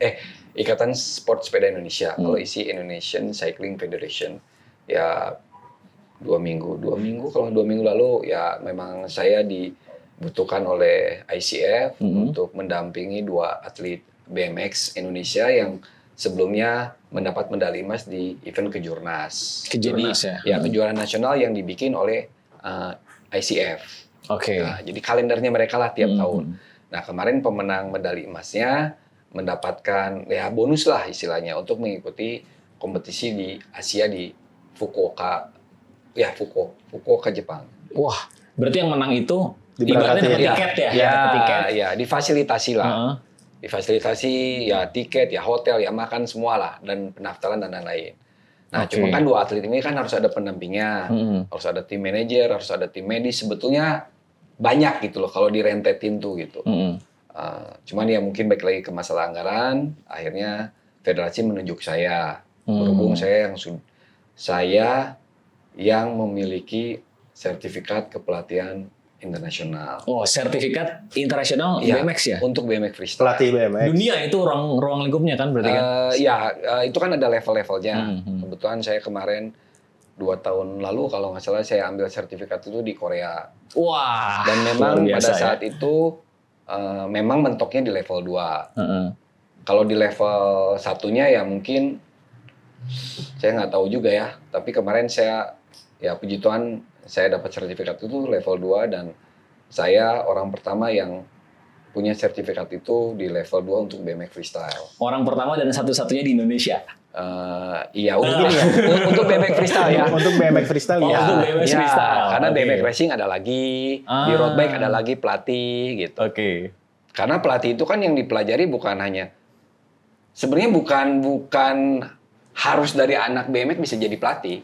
Ikatan Sport Sepeda Indonesia. Kalau isi Indonesian Cycling Federation. Ya 2 minggu kalau 2 minggu lalu ya memang saya dibutuhkan oleh ICF untuk mendampingi 2 atlet BMX Indonesia yang sebelumnya mendapat medali emas di event kejurnas. Ya kejuaraan nasional yang dibikin oleh ICF. Nah, jadi kalendernya mereka lah tiap tahun. Nah, kemarin pemenang medali emasnya mendapatkan ya bonus lah istilahnya untuk mengikuti kompetisi di Asia di Fukuoka Jepang. Wah, berarti yang menang itu ibaratnya dapat tiket ya? Ya, difasilitasi lah. Difasilitasi ya tiket, ya hotel, ya makan semua lah, dan pendaftaran dan lain-lain. Nah, cuma kan 2 atlet ini kan harus ada pendampingnya, harus ada tim manajer, harus ada tim medis. Sebetulnya banyak gitu loh kalau direntetin tuh gitu. Cuman ya mungkin balik lagi ke masalah anggaran, akhirnya federasi menunjuk saya. Berhubung saya yang memiliki sertifikat kepelatihan internasional. Oh, sertifikat internasional BMX ya? Untuk BMX freestyle. Pelatih BMX. Dunia itu ruang lingkupnya kan berarti kan? Itu kan ada level-levelnya. Kebetulan saya kemarin 2 tahun lalu kalau nggak salah saya ambil sertifikat itu di Korea. Wah. Dan memang pada saat itu memang mentoknya di level 2. Kalau di level 1-nya ya mungkin saya nggak tahu juga ya. Tapi kemarin puji Tuhan saya dapat sertifikat itu level 2 dan saya orang pertama yang punya sertifikat itu di level 2 untuk BMX freestyle. Orang pertama dan satu-satunya di Indonesia. Untuk BMX freestyle ya. Untuk BMX freestyle ya. Untuk BMX freestyle. Karena BMX racing ada lagi, di road bike ada lagi pelatih gitu. Karena pelatih itu kan yang dipelajari bukan hanya sebenarnya bukan harus dari anak BMX bisa jadi pelatih.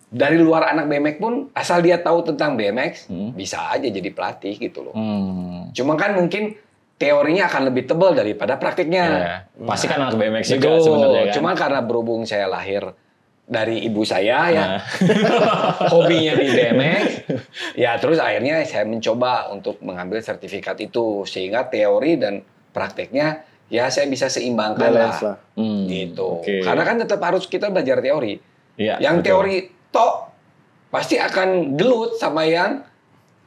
Dari luar anak BMX pun asal dia tahu tentang BMX bisa aja jadi pelatih gitu loh. Cuma kan mungkin teorinya akan lebih tebal daripada praktiknya. Pasti kan anak BMX juga sebenarnya kan. Cuma karena berhubung saya lahir dari ibu saya ya hobinya di BMX ya terus akhirnya saya mencoba untuk mengambil sertifikat itu sehingga teori dan prakteknya ya saya bisa seimbangkan lah. Gitu. Karena kan tetap harus kita belajar teori. Yang teori pasti akan gelut sama yang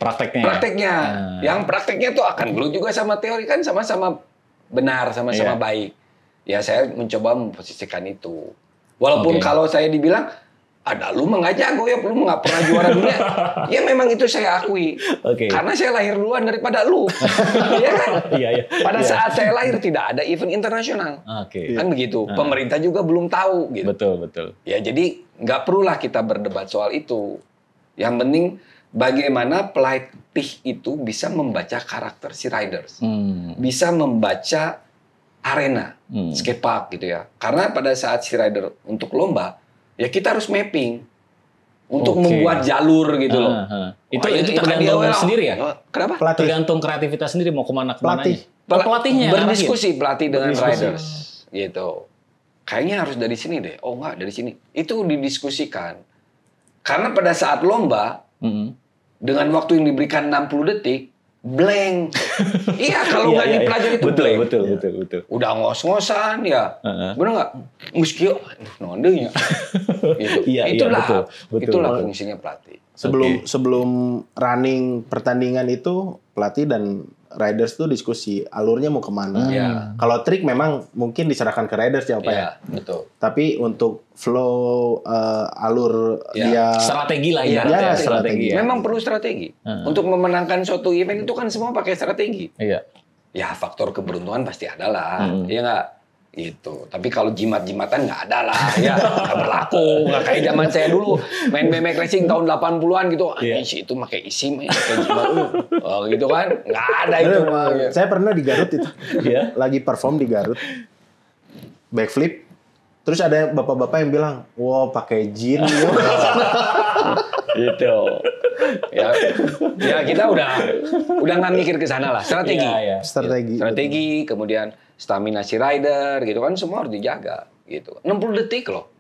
prakteknya. Yang prakteknya tuh akan gelut juga sama teori, kan sama-sama benar, sama-sama baik. Ya saya mencoba memposisikan itu. Walaupun kalau saya dibilang ada lu mah nggak jago ya, lu nggak pernah juara dunia. Ya memang itu saya akui. Karena saya lahir duluan daripada lu. Iya kan? Pada saat saya lahir tidak ada event internasional. Kan begitu. Pemerintah juga belum tahu gitu. Betul. Ya jadi nggak perlulah kita berdebat soal itu. Yang penting bagaimana pelatih itu bisa membaca karakter si riders. Bisa membaca arena skatepark gitu ya. Karena pada saat si rider untuk lomba ya kita harus mapping untuk membuat jalur gitu loh. Itu tergantung sendiri ya? Kenapa? Pelatih. Tergantung kreativitas sendiri mau kemana pelatih. Pelatihnya berdiskusi pelatih dengan riders gitu. Kayaknya harus dari sini deh. Oh enggak, dari sini. Itu didiskusikan. Karena pada saat lomba dengan waktu yang diberikan 60 detik blank. Iya, kalau nggak dipelajari itu blank. Betul. Udah ngos-ngosan ya. Bener nggak? Muskio, nondenya. Gitu. Itulah fungsinya pelatih. Sebelum running pertandingan itu pelatih dan riders tuh diskusi alurnya mau kemana. Kalau trik memang mungkin diserahkan ke riders ya Pak ya. Betul. Tapi untuk flow alur dia strategi lah strategi. Memang perlu strategi. Untuk memenangkan suatu event itu kan semua pakai strategi. Iya. Ya faktor keberuntungan pasti ada lah. Iya nggak? Gitu. Tapi kalau jimat-jimatan nggak ada lah. Ya nggak berlaku. Nggak kayak zaman saya dulu main BMX racing tahun 80-an gitu. Itu pakai isim, pakai jimat. Gitu kan. Nggak ada itu. Saya pernah di Garut itu. Lagi perform di Garut. Backflip. Terus ada bapak-bapak yang bilang, wow pakai jin. Gitu. Ya kita udah nggak mikir ke sana lah. Strategi, kemudian stamina si rider gitu kan semua harus dijaga gitu. 60 detik loh.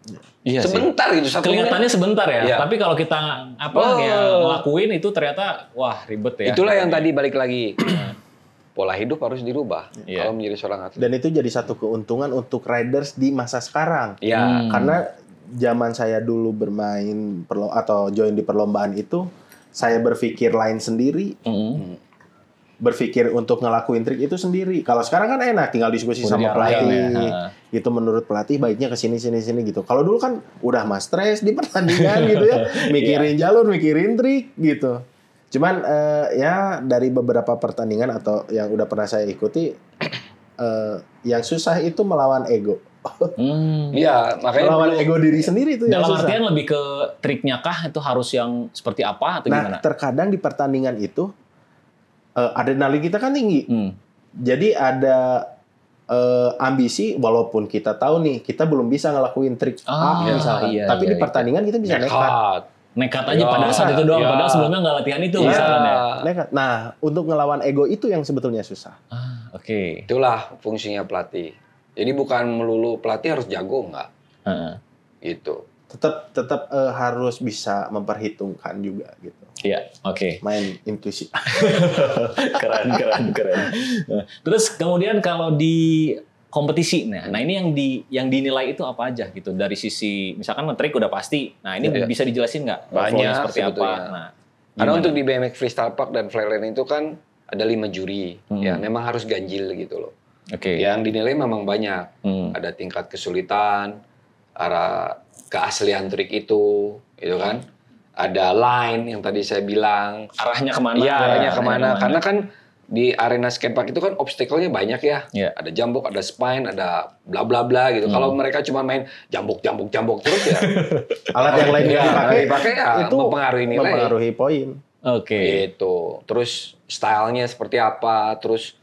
Iya sebentar sih. Gitu. Kelihatannya sebentar ya. Tapi kalau kita ngelakuin itu ternyata wah ribet ya. Itulah yang tadi balik lagi. Pola hidup harus dirubah kalau menjadi seorang atlet. Dan itu jadi satu keuntungan untuk riders di masa sekarang. Karena zaman saya dulu bermain atau join di perlombaan itu, saya berpikir lain sendiri. Berpikir untuk ngelakuin trik itu sendiri. Kalau sekarang kan enak, tinggal diskusi sama pelatih. Gitu menurut pelatih baiknya ke sini gitu. Kalau dulu kan udah mah stres di pertandingan gitu ya, mikirin jalur, mikirin trik gitu. Cuman ya dari beberapa pertandingan atau yang udah pernah saya ikuti, yang susah itu melawan ego. Iya, makanya melawan ego diri sendiri itu yang susah. Dalam artian lebih ke triknya kah itu harus yang seperti apa atau gimana? Nah, terkadang di pertandingan itu adrenalin kita kan tinggi. Jadi ada ambisi walaupun kita tahu nih kita belum bisa ngelakuin trik A misalnya. Tapi di pertandingan kita bisa nekat aja padahal saat itu doang, padahal sebelumnya nggak latihan itu misalnya. Nekat. Nah, untuk ngelawan ego itu yang sebetulnya susah. Oke. Itulah fungsinya pelatih. Jadi bukan melulu pelatih harus jago nggak. Gitu. Tetap harus bisa memperhitungkan juga gitu. Iya, oke. Main intuisi. keren. Terus kemudian kalau di kompetisi, nah ini yang dinilai itu apa aja gitu dari sisi misalkan trik udah pasti. Nah ini bisa dijelasin nggak? Banyak seperti sebetulnya. apa? Nah, karena untuk di BMX Freestyle Park dan Flatland itu kan ada 5 juri, ya memang harus ganjil gitu loh. Yang dinilai memang banyak. Ada tingkat kesulitan, arah keaslian trik itu, gitu kan. Ada line yang tadi saya bilang. Arahnya kemana? Iya, arahnya kemana. Karena kan di arena skatepark itu kan obstacle-nya banyak ya. Ada jambok, ada spine, ada bla bla bla gitu. Kalau mereka cuma main jambok terus ya. Alat yang lain yang dipakai ya itu mempengaruhi nilai. Mempengaruhi poin. Gitu. Terus stylenya seperti apa, terus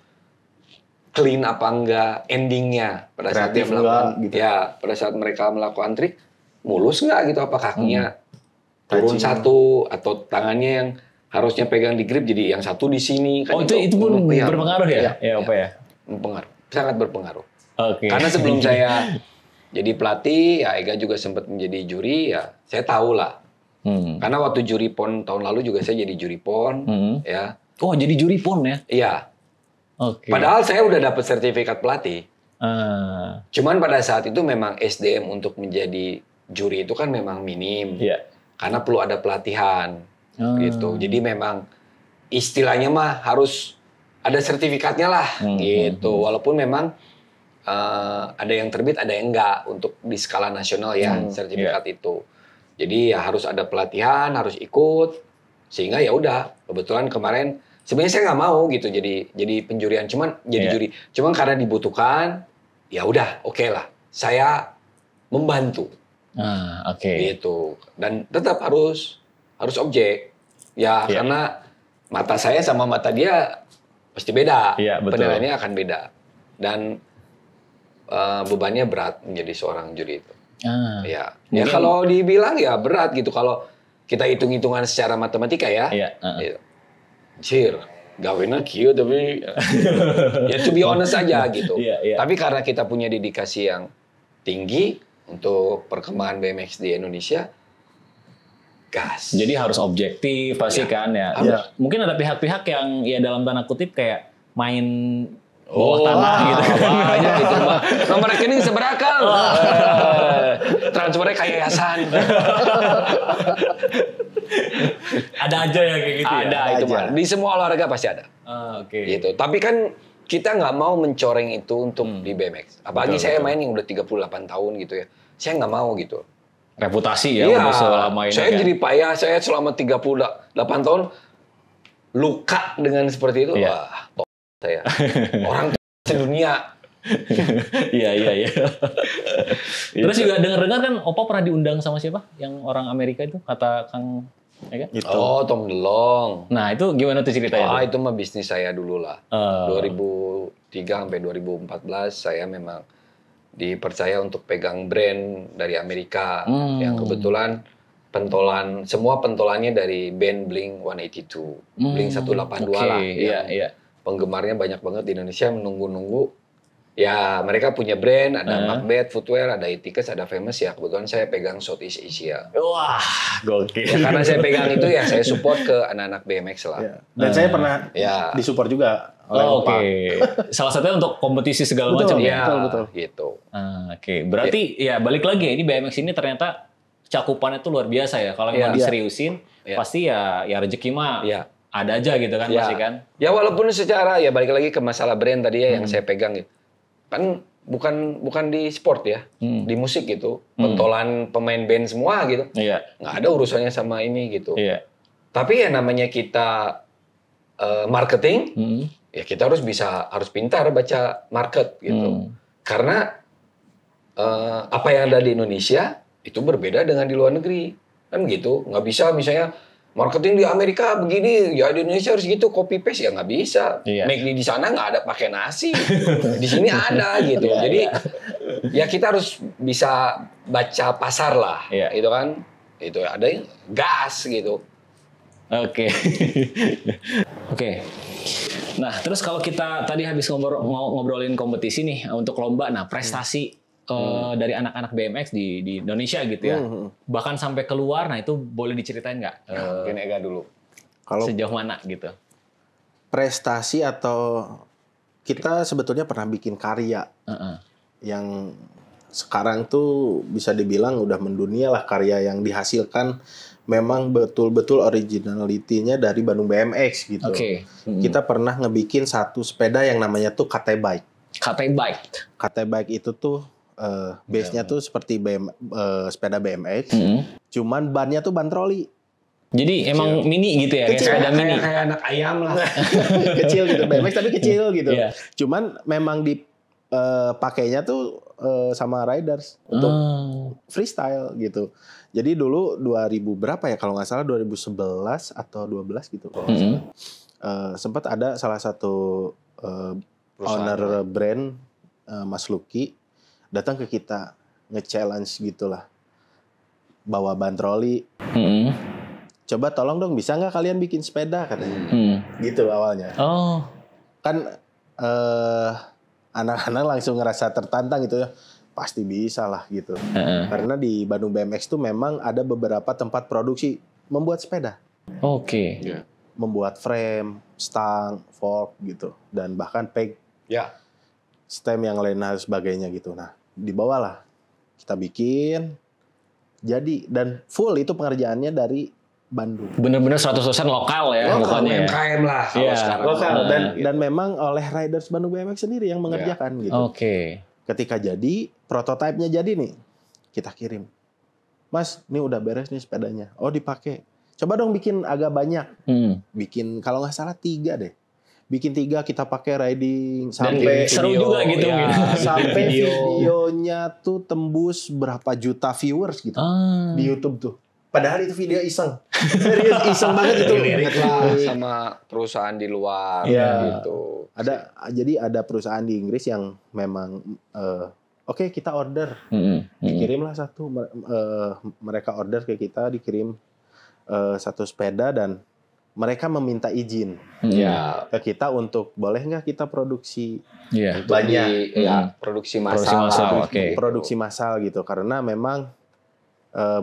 clean apa enggak, endingnya pada saat dia melakukan gitu. Ya, pada saat mereka melakukan trik mulus enggak gitu, apa kakinya turun satu atau tangannya yang harusnya pegang di grip jadi yang satu di sini kan. Itu pun berpengaruh ya? Berpengaruh, sangat berpengaruh. Karena sebelum saya jadi pelatih, ya Ega juga sempat menjadi juri, ya saya tahu lah. Karena waktu juri PON tahun lalu juga saya jadi juri PON, ya. Oh, jadi juri PON ya? Iya. Padahal saya udah dapat sertifikat pelatih. Cuman pada saat itu memang SDM untuk menjadi juri itu kan memang minim. Karena perlu ada pelatihan. Gitu. Jadi memang istilahnya mah harus ada sertifikatnya lah gitu. Walaupun memang ada yang terbit, ada yang enggak untuk di skala nasional ya sertifikat itu. Jadi ya harus ada pelatihan, harus ikut sehingga ya udah. Kebetulan kemarin sebenarnya saya nggak mau gitu jadi penjurian, cuman jadi juri. Cuman karena dibutuhkan, ya udah oke lah. Saya membantu. Gitu. Dan tetap harus objek. Ya, karena mata saya sama mata dia pasti beda. Penilaiannya akan beda. Dan bebannya berat menjadi seorang juri itu. Ya kalau dibilang ya berat gitu. Kalau kita hitung-hitungan secara matematika ya. Gitu. Gawena kieu tapi ya to be honest aja gitu. Tapi karena kita punya dedikasi yang tinggi untuk perkembangan BMX di Indonesia, gas. Jadi harus objektif pasti kan ya. Mungkin ada pihak-pihak yang ya dalam tanda kutip kayak main bawah tanah gitu. Banyak itu mah. Nomor rekening seberakal. transfernya kayak yayasan. Ada aja ya kayak gitu. Ada ya? itu mah. Di semua olahraga pasti ada. Oke. Gitu. Tapi kan kita nggak mau mencoreng itu untuk di BMX. Apalagi saya main yang udah 38 tahun gitu ya. Saya nggak mau gitu. Reputasi ya Iya, udah selama ini. saya kan? jadi payah. Saya selama 38 tahun luka dengan seperti itu. Iya. Wah, saya. Orang sedunia. Iya. Terus juga dengar-dengar kan Opa pernah diundang sama siapa? Yang orang Amerika itu kata Kang, ya kan? Itu. Oh, Tom DeLonge. Nah itu gimana tuh ceritanya? Itu mah bisnis saya dulu lah. 2003 sampai 2014 saya memang dipercaya untuk pegang brand dari Amerika yang kebetulan semua pentolannya dari band Blink 182, Blink 182 lah. Iya. Penggemarnya banyak banget di Indonesia menunggu-nunggu. Ya mereka punya brand, ada Macbeth Footwear, ada Etiquette, ada Famous ya. Kebetulan saya pegang Southeast Asia. Wah, gokil. Ya, karena saya pegang itu ya saya support ke anak-anak BMX lah. Ya. Dan saya pernah disupport juga oleh Opa. Salah satunya untuk kompetisi segala macam ya. Betul. Gitu. Oke, berarti ya balik lagi ini BMX ini ternyata cakupannya tuh luar biasa ya. Kalau memang diseriusin, pasti ya rezeki mah ada aja gitu kan pasti kan. Ya walaupun secara ya balik lagi ke masalah brand tadi ya yang saya pegang gitu. Kan bukan di sport ya, di musik gitu. Pentolan pemain band semua gitu. Iya. Nggak ada urusannya sama ini gitu. Iya. Tapi ya namanya kita marketing, ya kita harus pintar baca market gitu. Karena apa yang ada di Indonesia itu berbeda dengan di luar negeri. Kan gitu. Nggak bisa misalnya marketing di Amerika begini, ya di Indonesia harus gitu, copy paste ya nggak bisa. Make di sana nggak ada pakai nasi, di sini ada gitu. Jadi ya kita harus bisa baca pasar lah, gitu kan. Itu ada yang gas gitu. Oke. Nah terus kalau kita tadi habis ngobrolin kompetisi nih untuk lomba, nah prestasi dari anak-anak BMX di Indonesia gitu ya, bahkan sampai keluar, nah itu boleh diceritain nggak? Mungkin Ega dulu. Kalau sejauh mana gitu? Prestasi atau kita sebetulnya pernah bikin karya yang sekarang tuh bisa dibilang udah mendunia lah, karya yang dihasilkan memang betul-betul originality-nya dari Bandung BMX gitu. Kita pernah ngebikin satu sepeda yang namanya tuh KT Bike. KT Bike itu tuh base-nya tuh seperti sepeda BMX, cuman bannya tuh ban troli. Jadi emang mini gitu ya, kecil, sepeda mini. Kayak anak ayam lah. Kecil gitu, BMX tapi kecil gitu. Cuman memang pakainya tuh sama riders untuk freestyle gitu. Jadi dulu 2000 berapa ya kalau nggak salah 2011 atau 12 gitu kalau nggak salah. Sempat ada salah satu owner brand Mas Lucky datang ke kita nge-challenge gitulah, bawa ban troli, coba tolong dong bisa nggak kalian bikin sepeda katanya, gitu awalnya. Kan anak-anak langsung ngerasa tertantang gitu ya, pasti bisa lah gitu. Karena di Bandung BMX tuh memang ada beberapa tempat produksi membuat sepeda. Membuat frame, stang, fork gitu, dan bahkan peg. Stem yang lain dan sebagainya gitu. Nah, dibawalah kita bikin jadi, dan full itu pengerjaannya dari Bandung. Bener-bener 100% lokal ya, bukannya UMKM lah kalau sekarang. Lokal dan memang oleh riders Bandung BMX sendiri yang mengerjakan gitu. Ketika jadi, prototipenya jadi nih, kita kirim. Mas, ini udah beres nih sepedanya. Oh, dipakai. Coba dong bikin agak banyak. Bikin kalau nggak salah 3 deh. Bikin 3 kita pakai riding sampai seru juga gitu. Sampai videonya tuh tembus berapa juta viewers gitu di YouTube tuh. Padahal itu video iseng. Serius iseng banget itu. Lirik lah sama perusahaan di luar gitu. Jadi ada perusahaan di Inggris yang memang oke, kita order. Dikirimlah satu, mereka order ke kita, dikirim satu sepeda dan mereka meminta izin ke kita untuk boleh nggak kita produksi banyak, produksi massal, produksi massal gitu, karena memang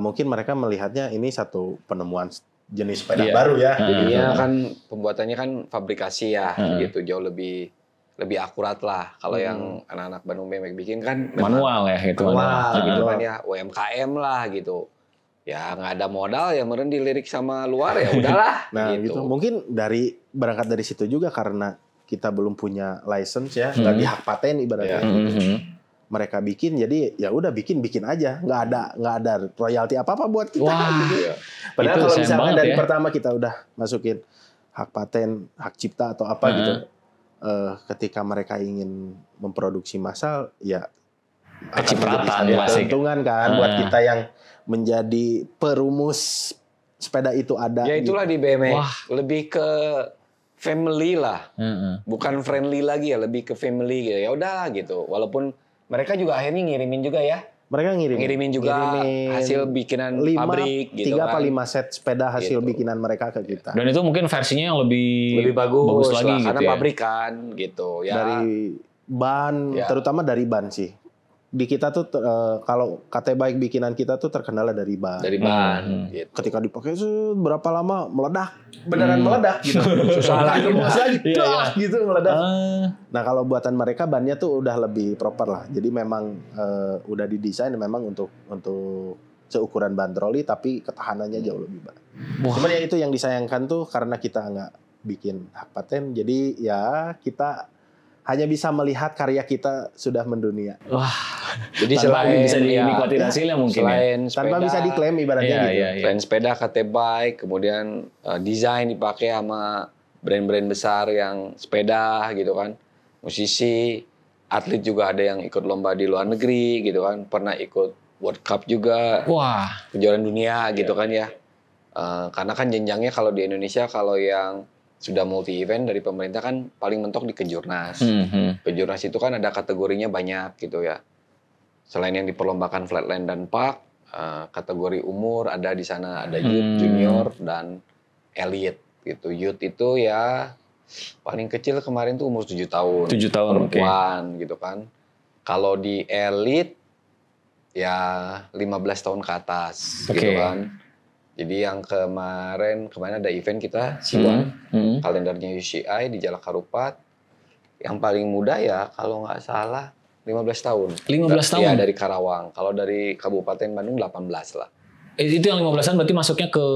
mungkin mereka melihatnya ini satu penemuan jenis sepeda baru ya. Jadinya kan pembuatannya kan fabrikasi ya, gitu jauh lebih lebih akurat lah. Kalau yang anak-anak Bandung BMX bikin kan Manual ya gitu. manual gitu kan ya, UMKM lah gitu. Ya nggak ada modal ya meren dilirik sama luar ya udahlah. Nah gitu. Mungkin berangkat dari situ juga karena kita belum punya license ya, nggak dihak paten ibaratnya. Mereka bikin jadi ya udah bikin aja, nggak ada royalti apa buat kita. Gitu ya. Padahal kalau misalnya dari pertama kita udah masukin hak paten, hak cipta atau apa gitu, ketika mereka ingin memproduksi massal ya kecipratan keuntungan kan buat kita yang menjadi perumus sepeda itu ada. Ya itulah gitu. Di BMX lebih ke family lah, bukan friendly lagi ya, lebih ke family gitu. Ya udah gitu, walaupun mereka juga akhirnya ngirimin juga ya. Mereka ngirimin juga hasil bikinan pabrik gitu 3 apa 5 set sepeda hasil bikinan mereka ke kita. Dan itu mungkin versinya yang lebih bagus lagi lah, gitu karena ya. pabrikan gitu ya. Dari ban, terutama dari ban sih. Di kita tuh kalau KT Bike bikinan kita tuh terkendala dari ban. Dari ban gitu. Ketika dipakai berapa lama meledak. Beneran meledak gitu. Susah lagi gitu meledak. Nah, kalau buatan mereka bannya tuh udah lebih proper lah. Jadi memang udah didesain memang untuk seukuran ban troli tapi ketahanannya jauh lebih baik. Cuman ya itu yang disayangkan tuh karena kita nggak bikin hak paten. Jadi ya kita hanya bisa melihat karya kita sudah mendunia. Wah. Jadi tanpa selain bisa dinikmati hasilnya mungkin selain ya. Tanpa bisa diklaim ibaratnya gitu. Selain sepeda KT Bike, kemudian desain dipakai sama brand-brand besar yang sepeda gitu kan. Musisi, atlet juga ada yang ikut lomba di luar negeri gitu kan. Pernah ikut World Cup juga. Wah. Kejuaraan dunia gitu kan ya. Karena kan jenjangnya kalau di Indonesia kalau yang sudah multi event dari pemerintah kan paling mentok di Kejurnas. Kejurnas itu kan ada kategorinya banyak gitu ya. Selain yang diperlombakan flatland dan park, kategori umur ada di sana, ada youth, junior dan elite gitu. Youth itu ya paling kecil kemarin tuh umur 7 tahun. 7 tahun perempuan gitu kan. Kalau di elite ya 15 tahun ke atas gitu kan. Jadi yang kemarin ada event kita Siwan, kalendernya UCI di Jalak Harupat. Yang paling muda ya kalau nggak salah 15 tahun. 15 tahun? Ya dari Karawang. Kalau dari Kabupaten Bandung 18 lah. Itu yang 15-an berarti masuknya ke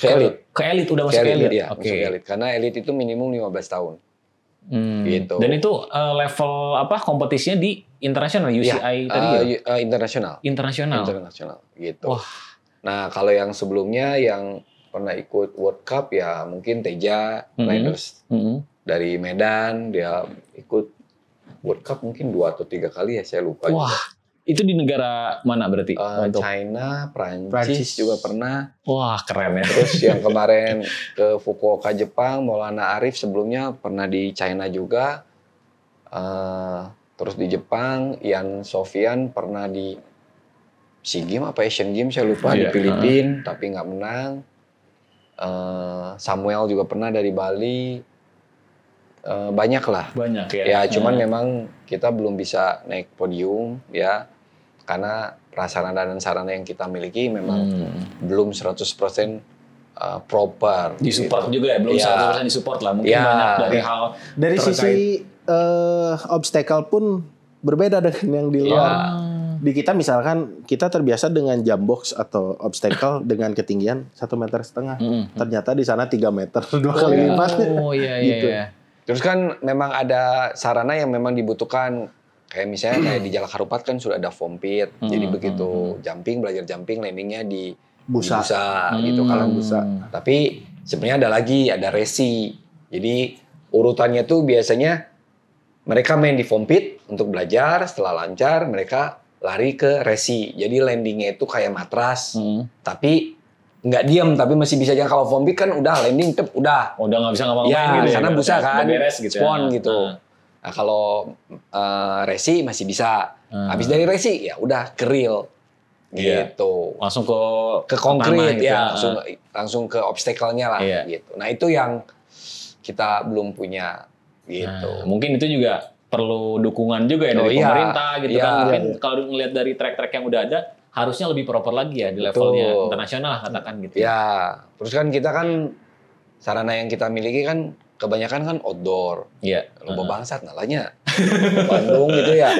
elit. Ke elit, udah masuk ke elit? Ya, masuk ke elit. Karena elit itu minimum 15 tahun. Gitu. Dan itu level kompetisinya di internasional UCI tadi ya? Internasional. Internasional gitu. Wah. Nah, kalau yang sebelumnya yang pernah ikut World Cup ya mungkin Teja Riders dari Medan, dia ikut World Cup mungkin 2 atau 3 kali ya, saya lupa. Wah, juga. Itu di negara mana berarti? China, Prancis juga pernah. Wah, keren ya. Terus yang kemarin ke Fukuoka Jepang, Maulana Arif sebelumnya pernah di China juga. Terus di Jepang, Ian Sofian pernah di SEA Games apa Asian Games saya lupa di Filipina tapi nggak menang. Samuel juga pernah dari Bali. Banyak lah. Banyak ya. Ya cuman memang kita belum bisa naik podium ya karena prasarana dan sarana yang kita miliki memang belum 100% proper. Disupport gitu. Juga ya, belum 100% disupport lah. Mungkin banyak dari hal dari sisi obstacle pun berbeda dengan yang di luar. Di kita misalkan kita terbiasa dengan jump box atau obstacle dengan ketinggian 1,5 meter. Ternyata di sana 3 meter, 2 kali lipat. Oh iya gitu. Iya. Terus kan memang ada sarana yang memang dibutuhkan. Kayak misalnya kayak di Jalak Harupat kan sudah ada foam pit. Jadi begitu belajar jumping, landingnya di busa gitu kalau busa. Tapi sebenarnya ada resi. Jadi urutannya tuh biasanya mereka main di foam pit untuk belajar, setelah lancar mereka lari ke resi. Jadi landingnya itu kayak matras, tapi nggak diam, tapi masih bisa jalan. Kalau foam pit kan udah landing, udah nggak bisa ngapa-ngapain gitu ya. Karena busa kan, beres gitu spawn gitu. Nah kalau resi masih bisa. Habis dari resi ya udah ke real gitu. Langsung ke konkret gitu ya, langsung ke obstacle-nya lah gitu. Nah itu yang kita belum punya gitu. Mungkin itu juga perlu dukungan juga ya dari pemerintah gitu kan. Mungkin kalau ngelihat dari track-track yang udah ada, harusnya lebih proper lagi ya di levelnya internasional katakan gitu. Ya, terus kan kita kan sarana yang kita miliki kan kebanyakan kan outdoor. Iya. Lomba bangsat nalanya. Bandung gitu ya.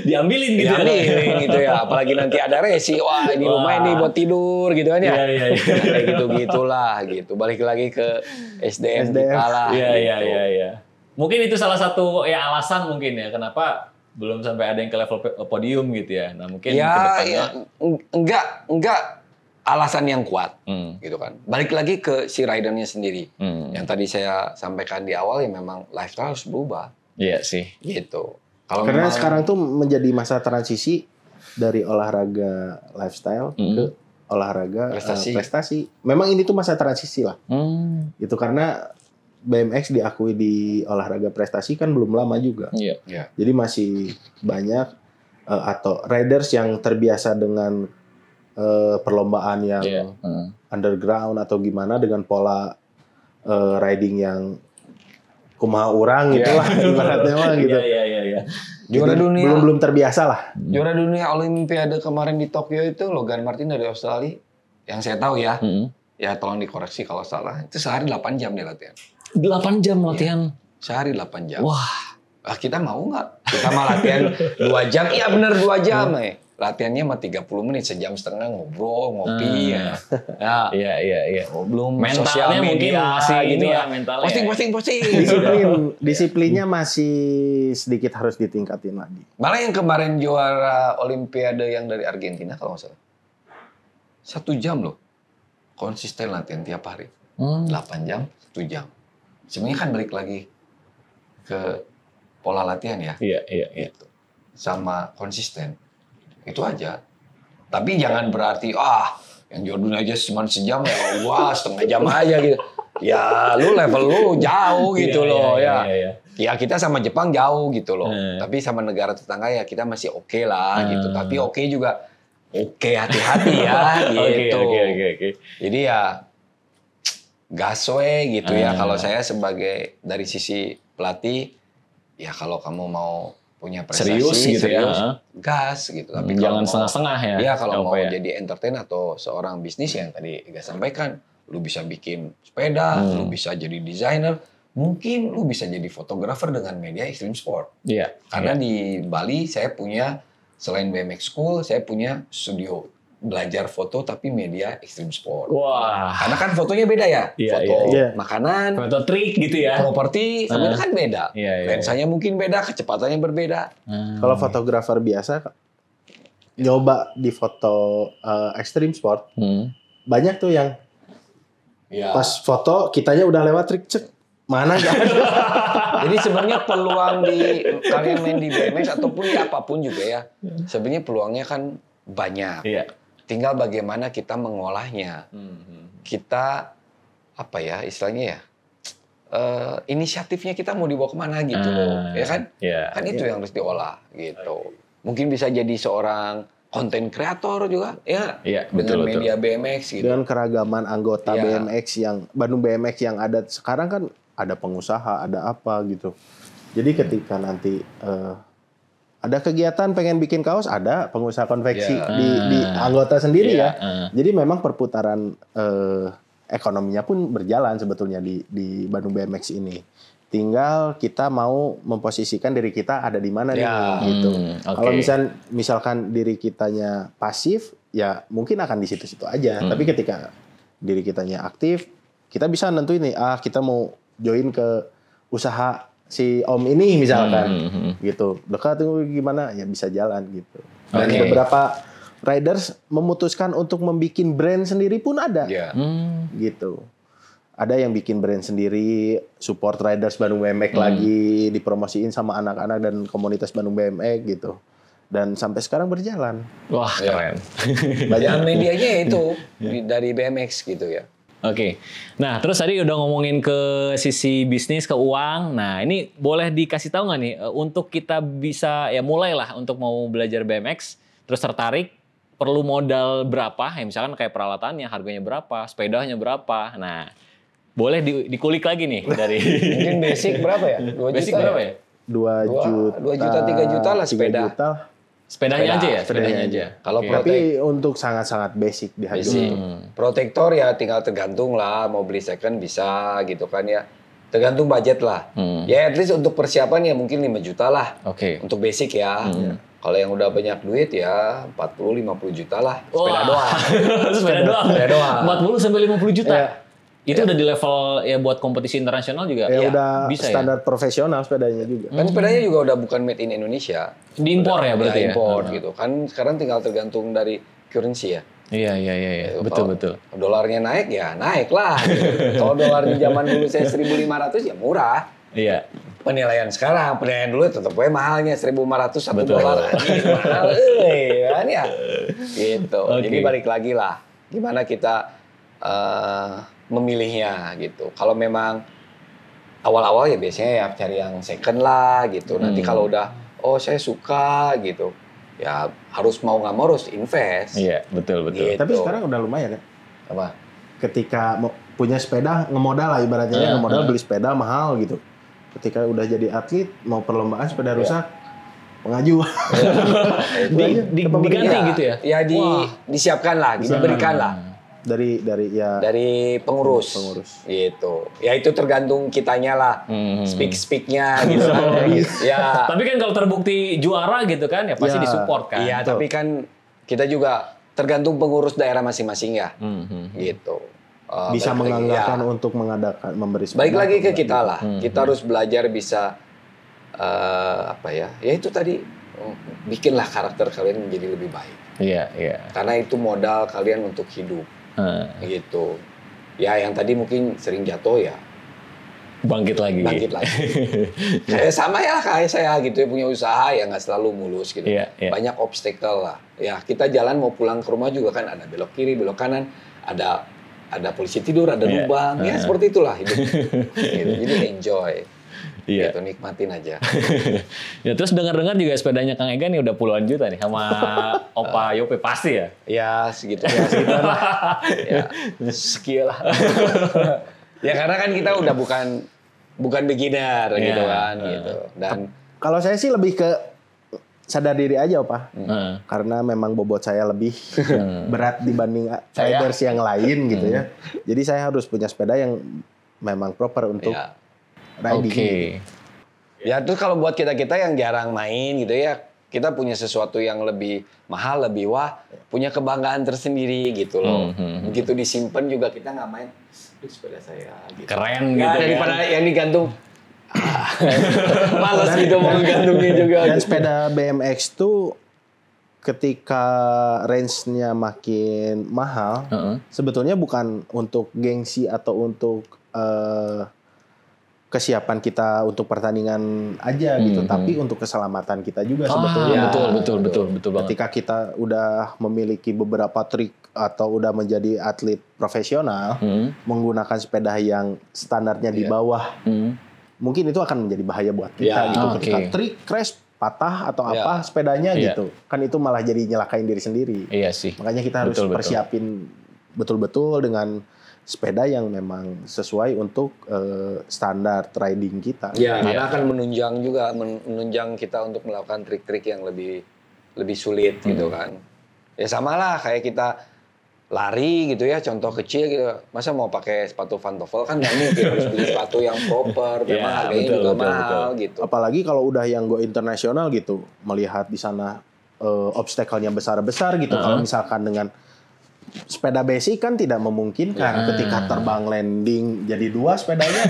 Diambilin gitu. Diambilin gitu ya. Apalagi nanti ada resi. Wah ini rumah ini buat tidur gitu kan ya. Iya. Kayak gitu-gitulah gitu. Balik lagi ke SDM kita lah. Iya. Mungkin itu salah satu ya alasan mungkin ya kenapa belum sampai ada yang ke level podium gitu ya. Nah mungkin Ya, enggak alasan yang kuat gitu kan. Balik lagi ke si ridernya sendiri. Yang tadi saya sampaikan di awal ya memang lifestyle harus berubah. Iya sih. Gitu. Kalau Karena memang, sekarang tuh menjadi masa transisi dari olahraga lifestyle ke olahraga prestasi. Memang ini tuh masa transisi lah. Itu karena BMX diakui di olahraga prestasi kan belum lama juga. Iya. Jadi masih banyak atau riders yang terbiasa dengan perlombaan yang underground atau gimana dengan pola riding yang kumaha urang gitulah ibaratnya mah gitu. Iya. juara dunia belum terbiasa lah. Juara dunia Olimpiade kemarin di Tokyo itu Logan Martin dari Australia. Yang saya tahu ya. Ya tolong dikoreksi kalau salah. Itu sehari 8 jam dia latihan. 8 jam latihan. Sehari 8 jam. Wah. Kita mau nggak? Kita mah latihan 2 jam. Iya bener 2 jam latihannya mah 30 menit, sejam setengah ngobrol, ngopi ya. Iya. Belum Mentalnya sosial media, mungkin masih gitu ini ya. ya mentalnya. Posting. Disiplinnya masih sedikit harus ditingkatin lagi. Malah yang kemarin juara Olimpiade yang dari Argentina kalau nggak salah. 1 jam loh. Konsisten latihan tiap hari. 8 jam, 1 jam. Sebenarnya kan balik lagi ke pola latihan ya. Iya. Gitu. Sama konsisten. Itu aja. Tapi jangan berarti yang juara dunia aja cuma sejam ya, setengah jam aja gitu. Ya lu level lu jauh gitu loh ya. Ya kita sama Jepang jauh gitu loh. Tapi sama negara tetangga ya kita masih oke lah gitu. Tapi oke juga hati-hati ya gitu. Oke. Jadi ya gas we gitu ya. Kalau saya sebagai dari sisi pelatih ya kalau kamu mau punya prestasi serius ya. Gas gitu. Tapi jangan setengah-setengah ya. Iya kalau mau jadi entertain atau seorang bisnis yang tadi Ega sampaikan, lu bisa bikin sepeda, lu bisa jadi desainer, mungkin lu bisa jadi fotografer dengan media extreme sport. Iya. Karena di Bali saya punya selain BMX School, saya punya studio belajar foto tapi media extreme sport. Wah. Karena kan fotonya beda ya. Foto makanan, foto trik gitu ya. Properti, sebenarnya kan beda. Lensanya mungkin beda, kecepatannya berbeda. Kalau fotografer biasa nyoba di foto extreme sport, banyak tuh yang pas foto kitanya udah lewat trik cek mana gak ada. Jadi sebenarnya peluang di kalian main di BMX ataupun di apapun juga ya, sebenarnya peluangnya kan banyak. Iya. Tinggal bagaimana kita mengolahnya. Kita apa ya istilahnya ya? Inisiatifnya kita mau dibawa kemana gitu loh, ya kan? Kan itu yang harus diolah gitu. Mungkin bisa jadi seorang konten kreator juga, ya. Dengan media BMX gitu. Dengan keragaman anggota BMX yang Bandung BMX yang ada sekarang kan ada pengusaha, ada apa gitu. Jadi ketika nanti ada kegiatan pengen bikin kaos, ada pengusaha konveksi di anggota sendiri ya. Jadi memang perputaran ekonominya pun berjalan sebetulnya di Bandung BMX ini. Tinggal kita mau memposisikan diri kita ada di mana nih gitu. Kalau misalkan diri kitanya pasif, ya mungkin akan di situ-situ aja. Tapi ketika diri kitanya aktif, kita bisa nentuin nih, kita mau join ke usaha si Om ini misalkan gitu. Dekat tuh gimana ya bisa jalan gitu. Dan beberapa riders memutuskan untuk membuat brand sendiri pun ada. Gitu. Ada yang bikin brand sendiri, support riders Bandung BMX lagi, dipromosiin sama anak-anak dan komunitas Bandung BMX gitu. Dan sampai sekarang berjalan. Wah, keren. Banyak medianya itu dari BMX gitu ya. Oke. Nah, terus tadi udah ngomongin ke sisi bisnis, ke uang. Nah, ini boleh dikasih tahu nggak nih, untuk kita bisa ya mulailah untuk mau belajar BMX, terus tertarik, perlu modal berapa? Ya misalkan kayak peralatannya, harganya berapa, sepedanya berapa. Nah, boleh dikulik lagi nih dari mungkin basic berapa ya? 2 basic juta berapa ya? 2 juta, 3 juta lah sepeda. 3 juta. Sepedanya aja ya? Sepedanya aja. Kalau tapi untuk sangat-sangat basic di harga. Protektor ya tinggal tergantung lah, mau beli second bisa gitu kan ya. Tergantung budget lah. Ya at least untuk persiapan ya mungkin 5 juta lah. Oke. Untuk basic ya. Kalau yang udah banyak duit ya 40-50 juta lah. Sepeda doang. Sepeda doang. Sepeda doang. 40 sampai 50 juta. Iya. Itu udah di level ya buat kompetisi internasional juga. Ya Iya, udah bisa standar profesional sepedanya juga. Kan sepedanya juga udah bukan made in Indonesia. Diimpor ya berarti ya. Import gitu. Kan sekarang tinggal tergantung dari currency ya. Iya. Gitu. Betul. Kalau dolarnya naik ya naik lah. Gitu. Kalau dolar di zaman dulu saya 1.500 ya murah. Iya. Penilaian sekarang, penilaian dulu tetap mahalnya 1.500 1 dolar. Mahal, kan ya. Gitu. Oke. Jadi balik lagi lah. Gimana kita memilihnya gitu. Kalau memang awal-awal ya biasanya ya cari yang second lah gitu. Nanti kalau udah saya suka gitu. Ya harus mau nggak mau harus invest. Iya, betul. Gitu. Tapi sekarang udah lumayan ya. Apa? Ketika punya sepeda ngemodal lah ibaratnya ngemodal beli sepeda mahal gitu. Ketika udah jadi atlet mau perlombaan sepeda rusak pengajuan. Diganti gitu ya? Ya disiapkan lah, diberikan lah. Dari Pengurus. Gitu. Ya itu tergantung kitanya lah. Speak-speaknya gitu kan. Ya. Tapi kan kalau terbukti juara gitu kan ya pasti Ya. disupport kan. Iya, tapi kan kita juga tergantung pengurus daerah masing-masing ya. Gitu. bisa Balik lagi, menganggarkan ya. untuk memberi sepeda. Baik lagi ke kita lah. Kita harus belajar bisa apa ya? Ya itu tadi bikinlah karakter kalian menjadi lebih baik. Iya. Karena itu modal kalian untuk hidup. Gitu. Ya yang tadi mungkin sering jatuh ya Bangkit lagi. Kayak sama ya kayak saya gitu ya punya usaha ya nggak selalu mulus gitu. Iya. Banyak obstacle lah. Ya kita jalan mau pulang ke rumah juga kan ada belok kiri, belok kanan, ada polisi tidur, ada lubang. Ya seperti itulah hidup. Gitu. Jadi enjoy. Iya. Gitu, nikmatin aja. Ya terus dengar-dengar juga sepedanya Kang Ega nih udah puluhan juta nih sama Opa Yope pasti ya. Ya segitu lah. Ya sekian lah. Ya karena kan kita udah bukan beginner gitu kan gitu. Dan kalau saya sih lebih ke sadar diri aja, Pak. Karena memang bobot saya lebih berat dibanding riders yang lain gitu ya. Jadi saya harus punya sepeda yang memang proper untuk riding. Oke. Ya terus kalau buat kita yang jarang main gitu ya, kita punya sesuatu yang lebih mahal, lebih punya kebanggaan tersendiri gitu loh. Begitu disimpan juga kita nggak main, sepeda saya gitu. Keren gitu daripada yang digantung. Malas gitu mau gantungnya juga. Dan sepeda BMX tuh ketika range-nya makin mahal, sebetulnya bukan untuk gengsi atau untuk kesiapan kita untuk pertandingan aja gitu, tapi untuk keselamatan kita juga sebetulnya. Betul banget. Ketika kita udah memiliki beberapa trik atau udah menjadi atlet profesional, menggunakan sepeda yang standarnya di bawah, mungkin itu akan menjadi bahaya buat kita gitu. Ketika trik crash patah atau apa sepedanya gitu, kan itu malah jadi nyelakain diri sendiri. Iya sih. Makanya kita harus persiapin betul-betul dengan sepeda yang memang sesuai untuk standar riding kita. Ya, karena akan menunjang kita untuk melakukan trik-trik yang lebih sulit gitu kan. Ya sama lah kayak kita lari gitu ya, contoh kecil gitu. Masa mau pakai sepatu pantofel kan nggak mungkin, harus beli sepatu yang proper, memang harganya juga mahal gitu. Apalagi kalau udah yang go internasional gitu, melihat di sana obstacle-nya besar-besar gitu. Kalau misalkan dengan sepeda basic kan tidak memungkinkan ketika terbang landing jadi dua sepedanya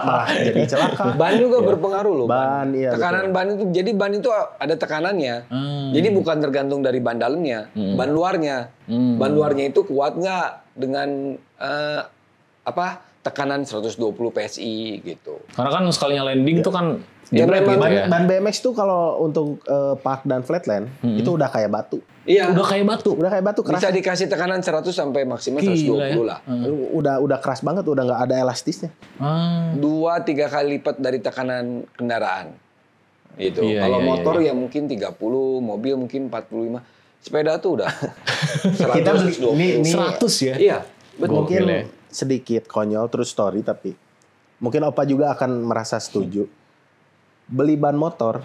malah jadi celaka. Ban juga berpengaruh loh. Iya, tekanan ban itu, jadi ban itu ada tekanannya. Jadi bukan tergantung dari ban dalamnya, ban luarnya. Ban luarnya itu kuat nggak dengan tekanan 120 PSI gitu. Karena kan sekalinya landing tuh kan Ya, jebret gitu ya. Ban BMX tuh kalau untuk park dan flatland itu udah kayak batu. Iya. Udah kayak batu. Udah kayak batu keras. Bisa dikasih tekanan 100 sampai maksimal 120 lah. Udah keras banget, udah nggak ada elastisnya. 2-3 kali lipat dari tekanan kendaraan. Gitu. Iya, Kalau motor ya mungkin 30, mobil mungkin 45. Sepeda tuh udah 100, Kita beli 100 ya? Iya, betul. Mungkin ya. sedikit konyol terus story, tapi mungkin Opa juga akan merasa setuju. Beli ban motor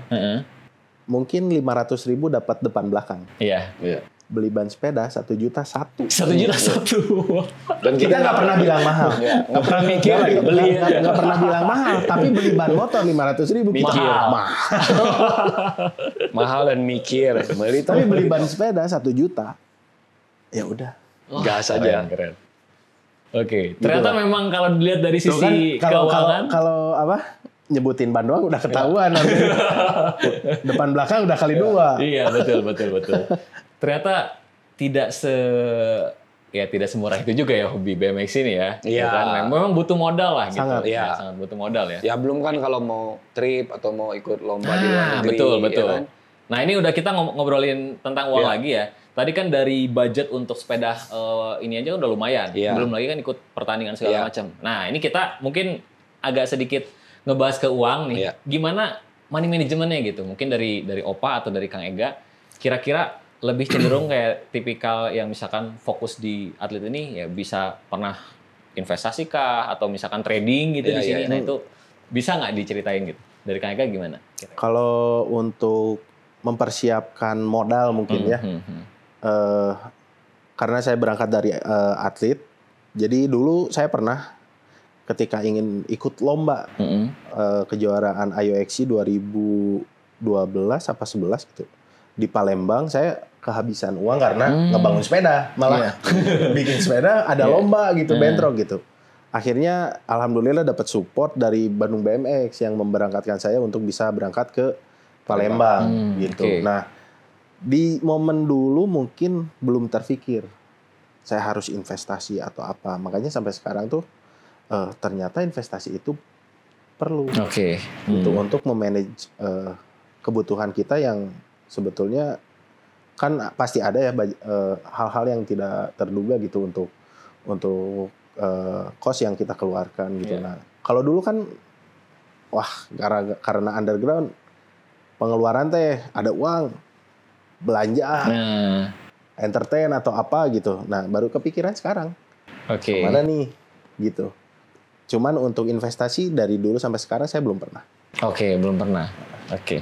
mungkin 500.000 dapat depan belakang. Iya. beli ban sepeda 1 juta satu. 1 juta satu. Dan kita nggak pernah bilang mahal. Nggak pernah mikir lagi beli. Nggak pernah bilang mahal. Tapi beli ban motor 500.000 Mahal. Mahal dan mikir. Tapi beli ban sepeda 1 juta, ya udah. Gas aja. Keren. Oke, ternyata memang kalau dilihat dari sisi kan, keuangan, kalau apa nyebutin ban doang udah ketahuan. Depan belakang udah kali 2. iya betul. Ternyata tidak semurah itu juga ya hobi BMX ini ya. Iya. Kan? Memang butuh modal lah gitu. Sangat. Ya, sangat butuh modal ya. Ya belum kan kalau mau trip atau mau ikut lomba di luar negeri. Betul. Ya kan? Nah ini udah kita ngobrolin tentang uang lagi ya. Tadi kan dari budget untuk sepeda ini aja udah lumayan. Belum lagi kan ikut pertandingan segala macam. Nah ini kita mungkin agak sedikit ngebahas ke uang nih. Gimana money manajemennya gitu? Mungkin dari Opa atau dari Kang Ega. Kira-kira lebih cenderung kayak tipikal yang misalkan fokus di atlet ini ya bisa pernah investasi kah atau misalkan trading gitu di sini. Nah itu bisa nggak diceritain gitu? Dari Kang Ega gimana? Kalau untuk mempersiapkan modal mungkin ya. Karena saya berangkat dari atlet, jadi dulu saya pernah ketika ingin ikut lomba kejuaraan IOXC 2012 apa 11 gitu di Palembang, saya kehabisan uang karena ngebangun sepeda, malah bikin sepeda ada lomba gitu, bentrok gitu. Akhirnya alhamdulillah dapat support dari Bandung BMX yang memberangkatkan saya untuk bisa berangkat ke Palembang gitu. Nah, di momen dulu mungkin belum terfikir saya harus investasi atau apa. Makanya sampai sekarang tuh ternyata investasi itu perlu gitu, untuk memanage kebutuhan kita yang sebetulnya kan pasti ada ya hal-hal yang tidak terduga gitu untuk cost yang kita keluarkan gitu. Nah, kalau dulu kan karena underground pengeluaran teh ada uang belanja, entertain atau apa gitu. Nah, baru kepikiran sekarang. Kemana nih gitu. Cuman untuk investasi dari dulu sampai sekarang saya belum pernah. Belum pernah.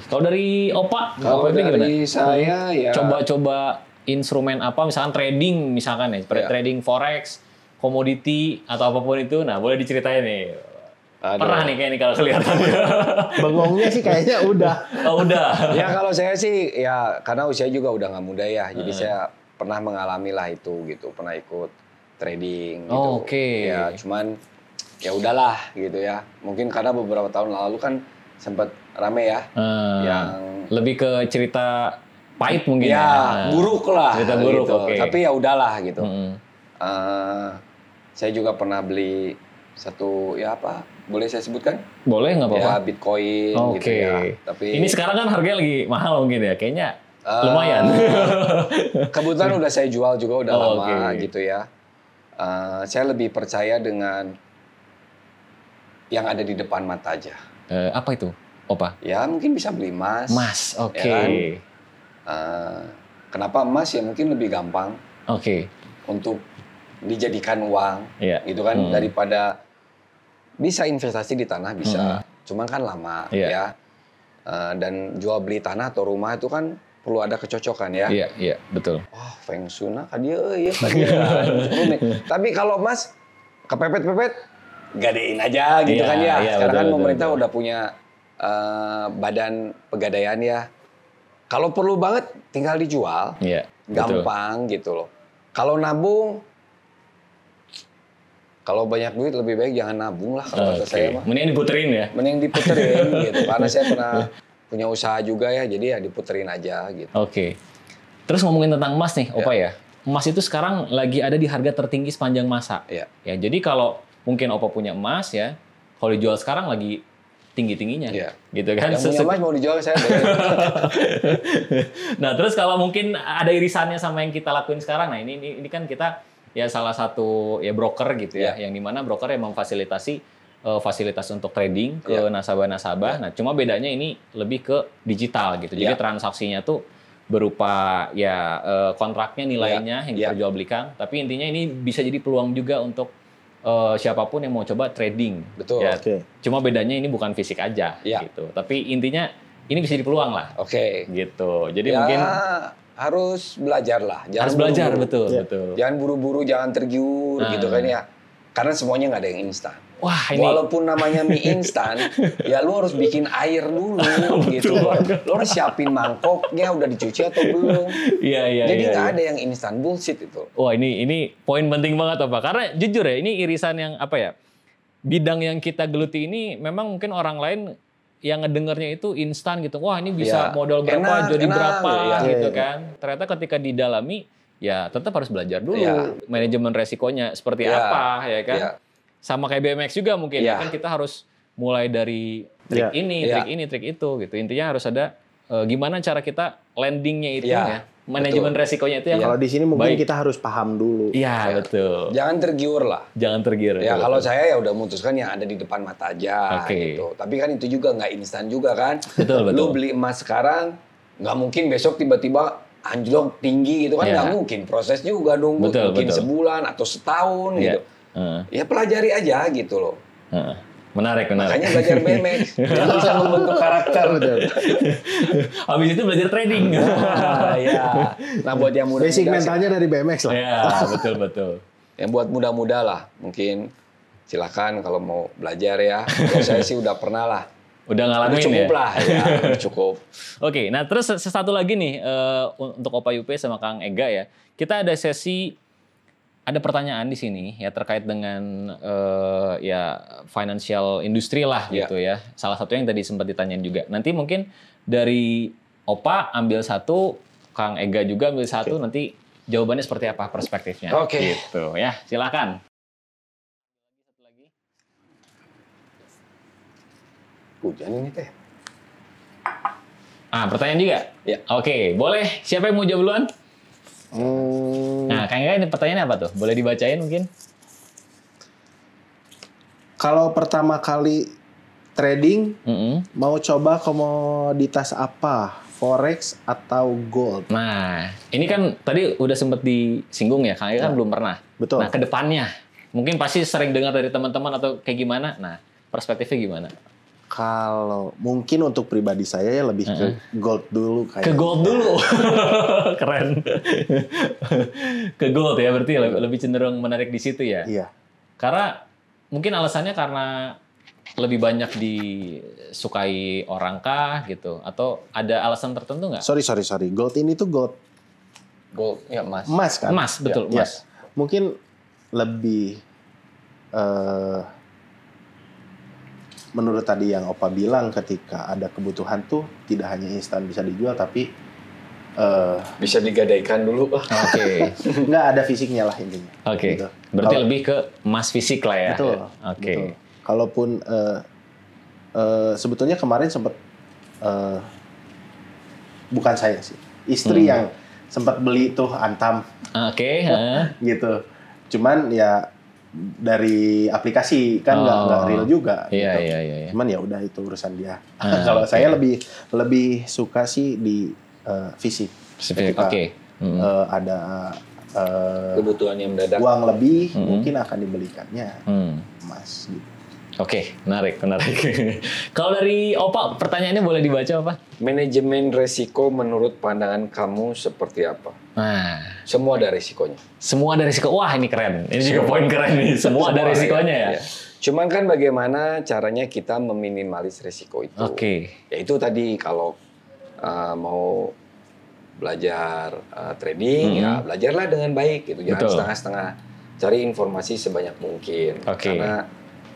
Kalau dari Opa, kalau dari saya ya coba instrumen apa, misalkan trading misalkan ya, trading forex, komoditi atau apapun itu. Nah, boleh diceritain nih. Pernah nih kayak ini kalau kelihatan. Bengongnya sih kayaknya udah. Udah. Ya kalau saya sih ya karena usia juga udah nggak muda ya, jadi saya pernah mengalami lah itu gitu, pernah ikut trading gitu. Ya cuman ya udahlah gitu ya. Mungkin karena beberapa tahun lalu kan sempat rame ya, yang lebih ke cerita pahit mungkin ya. Buruk lah. Cerita buruk. Gitu. Tapi ya udahlah gitu. Saya juga pernah beli satu ya apa? Boleh saya sebutkan? Boleh, nggak apa-apa. Ya Bitcoin gitu ya. Tapi ini sekarang kan harganya lagi mahal mungkin ya, kayaknya lumayan. Kebetulan udah saya jual juga udah lama gitu ya. Saya lebih percaya dengan yang ada di depan mata aja. Apa itu, Opa? Ya mungkin bisa beli emas. Emas, ya kan? Kenapa emas ya mungkin lebih gampang. Untuk dijadikan uang, gitu kan, daripada bisa investasi di tanah bisa, cuman kan lama ya. Dan jual beli tanah atau rumah itu kan perlu ada kecocokan ya. Iya, betul. Wah, feng shui kan dia ya. Tapi kalau emas kepepet-pepet, gadein aja gitu kan ya. Sekarang kan pemerintah udah punya badan pegadaian ya. Kalau perlu banget tinggal dijual, gampang gitu loh. Kalau nabung, kalau banyak duit lebih baik jangan nabung lah kalau kata saya mah. Mending diputerin ya? Mending diputerin gitu. Karena saya pernah punya usaha juga ya, jadi ya diputerin aja gitu. Terus ngomongin tentang emas nih, Opa ya. Emas itu sekarang lagi ada di harga tertinggi sepanjang masa. Ya, jadi kalau mungkin Opa punya emas ya, kalau dijual sekarang lagi tinggi-tingginya. Gitu kan. Yang punya emas mau dijual saya. Nah, terus kalau mungkin ada irisannya sama yang kita lakuin sekarang. Nah, ini kan kita ya salah satu ya broker gitu ya, yang dimana broker yang memfasilitasi fasilitas untuk trading ke nasabah-nasabah. Nah, cuma bedanya ini lebih ke digital gitu. Jadi transaksinya tuh berupa ya kontraknya, nilainya yang diperjualbelikan. Tapi intinya ini bisa jadi peluang juga untuk siapapun yang mau coba trading. Betul. Ya, cuma bedanya ini bukan fisik aja gitu. Tapi intinya ini bisa jadi peluang lah. Gitu. Jadi mungkin harus belajar lah. Harus belajar, betul. Jangan buru-buru, jangan tergiur gitu kan ya. Karena semuanya nggak ada yang instan. Wah, ini walaupun namanya mie instan, ya lu harus bikin air dulu gitu. Lu harus siapin mangkoknya udah dicuci atau belum. Iya. Jadi nggak ada yang instan, bullshit itu. Wah, ini poin penting banget Pak. Karena jujur ya, ini irisan yang apa ya? Bidang yang kita geluti ini memang mungkin orang lain yang ngedengarnya itu instan gitu. Wah, ini bisa modal berapa jadi berapa gitu kan. Ternyata ketika didalami ya tetap harus belajar dulu manajemen resikonya seperti apa ya kan. Sama kayak BMX juga mungkin kan kita harus mulai dari trik ini, trik itu gitu. Intinya harus ada gimana cara kita landingnya itu ya. Manajemen resikonya itu yang kalau di sini mungkin kita harus paham dulu. Iya, betul. Jangan tergiur lah. Jangan tergiur. Ya kalau saya ya udah memutuskan yang ada di depan mata aja gitu. Tapi kan itu juga nggak instan juga kan. Betul. Lu beli emas sekarang nggak mungkin besok tiba-tiba anjlok tinggi gitu kan, nggak mungkin. Proses juga dong, mungkin sebulan atau setahun gitu. Ya pelajari aja gitu loh. Menarik. Makanya belajar BMX, bisa membentuk karakter. Habis itu belajar trading. Nah buat yang muda-muda, basic mentalnya dari BMX lah. Ya, betul. Yang buat muda-muda lah, mungkin silakan kalau mau belajar ya. Kalau saya sih udah pernah lah. Udah ngalamin cukup lah ya, cukup. Oke, nah terus satu lagi nih untuk Opa Yupe sama Kang Ega ya. Kita ada sesi, ada pertanyaan di sini ya terkait dengan ya financial industry lah gitu ya. Salah satu yang tadi sempat ditanyain juga. Nanti mungkin dari Opa ambil satu, Kang Ega juga ambil satu, nanti jawabannya seperti apa perspektifnya. Gitu ya, silakan. Hujan ini teh. Pertanyaan juga? Ya. Oke, boleh. Siapa yang mau jawab duluan? Nah, Kang Ega ini pertanyaannya apa tuh? Boleh dibacain mungkin? Kalau pertama kali trading, mau coba komoditas apa? Forex atau gold? Nah, ini kan tadi udah sempat disinggung ya, Kang Ega kan belum pernah. Betul. Nah, ke depannya, mungkin pasti sering dengar dari teman-teman atau kayak gimana. Nah, perspektifnya gimana? Kalau mungkin untuk pribadi saya ya lebih ke gold dulu kayaknya. Ke gold dulu. Keren. Ke gold ya, berarti lebih cenderung menarik di situ ya? Iya. Karena mungkin alasannya karena lebih banyak disukai orang kah gitu? Atau ada alasan tertentu nggak? Sorry. Gold ini tuh gold. Gold, ya emas. Emas kan? Emas, betul. Ya. Emas. Mungkin lebih... menurut tadi yang Opa bilang, ketika ada kebutuhan tuh tidak hanya instan bisa dijual, tapi bisa digadaikan dulu. Oke. Nggak ada fisiknya lah intinya. Oke. Gitu. Berarti lebih ke emas fisik lah ya. Betul. Oke. Betul. Kalaupun sebetulnya kemarin sempat bukan saya sih, istri yang sempat beli tuh Antam. Oke. Gitu. Cuman ya dari aplikasi kan nggak real juga. Iya, gitu. iya. Cuman ya udah itu urusan dia. Kalau saya lebih suka sih di fisik. Oke. Ada kebutuhan yang mendadak. uang lebih mungkin akan dibelikannya emas gitu. Oke, menarik. Kalau dari Opa, pertanyaannya boleh dibaca apa? Manajemen resiko menurut pandangan kamu seperti apa? Nah, semua ada resikonya. Semua ada resiko. Wah, ini keren. Ini juga poin keren nih. Semua ada resikonya ya. Cuman kan bagaimana caranya kita meminimalis resiko itu. Oke. Ya itu tadi kalau mau belajar trading ya belajarlah dengan baik gitu. Jangan setengah-setengah. Cari informasi sebanyak mungkin. Karena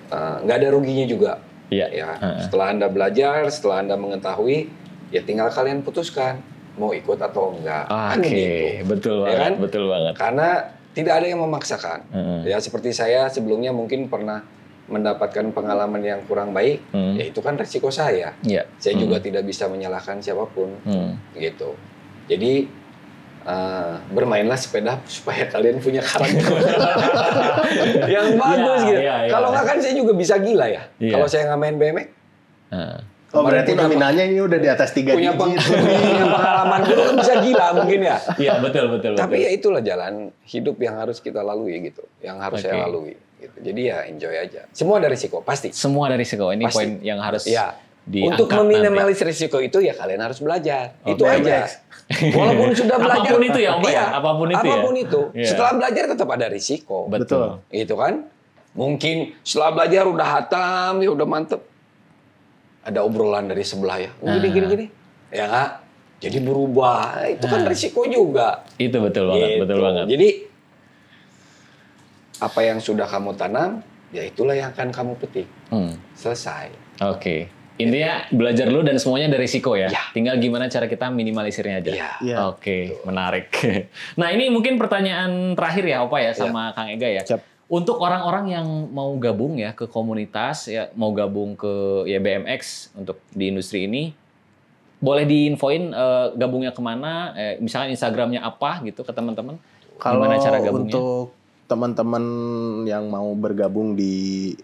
nggak ada ruginya juga. Ya. Setelah Anda belajar, setelah Anda mengetahui, ya tinggal kalian putuskan mau ikut atau enggak. Kan gitu. Betul banget. Ya kan? Betul banget. Karena tidak ada yang memaksakan. Ya seperti saya sebelumnya mungkin pernah mendapatkan pengalaman yang kurang baik, ya itu kan resiko saya. Saya juga tidak bisa menyalahkan siapapun. Gitu. Jadi bermainlah sepeda supaya kalian punya karakter yang bagus gitu. Kalau nggak kan saya juga bisa gila ya. Kalau saya nggak main BMX. Oh berarti nominalnya ini udah di atas 3 digit. Punya pengalaman dulu kan bisa gila mungkin ya. Iya betul. Tapi ya itulah jalan hidup yang harus kita lalui gitu. Yang harus saya lalui. Gitu. Jadi ya enjoy aja. Semua ada risiko pasti. Semua ada risiko. Ini poin yang harus Untuk meminimalis risiko itu ya kalian harus belajar. Itu aja. Walaupun sudah belajar. Apapun itu ya, Om ya. Apapun itu. Setelah belajar tetap ada risiko. Betul. Itu kan. Mungkin setelah belajar udah hatam, ya udah mantep. Ada obrolan dari sebelah ya. Gini. Ya nggak? Jadi berubah. Itu kan risiko juga. Itu betul banget, betul banget. Jadi apa yang sudah kamu tanam, ya itulah yang akan kamu petik. Selesai. Oke. Intinya belajar dulu dan semuanya ada risiko ya. Tinggal gimana cara kita minimalisirnya aja. Oke, menarik. Nah ini mungkin pertanyaan terakhir ya Opa ya sama Kang Ega ya. Untuk orang-orang yang mau gabung ya ke komunitas, ya mau gabung ke ya BMX untuk di industri ini, boleh diinfoin gabungnya kemana? Misalnya Instagramnya apa gitu ke teman-teman? Gimana cara gabungnya? Untuk teman-teman yang mau bergabung di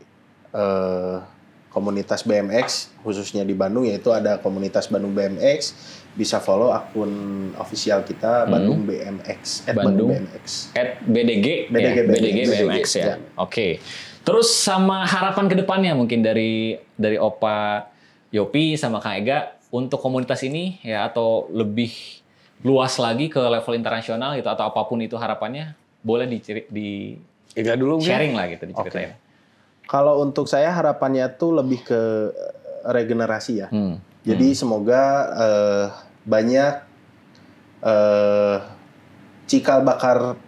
komunitas BMX, khususnya di Bandung, yaitu ada komunitas Bandung BMX, bisa follow akun official kita Bandung BMX, Bandung BMX. BDG BMX ya. Oke. Terus sama harapan kedepannya mungkin dari Opa Yopi sama Kang Ega untuk komunitas ini ya, atau lebih luas lagi ke level internasional gitu, atau apapun itu harapannya, boleh di sharing lah gitu, diceritain. Kalau untuk saya harapannya tuh lebih ke regenerasi ya. Jadi semoga banyak cikal bakal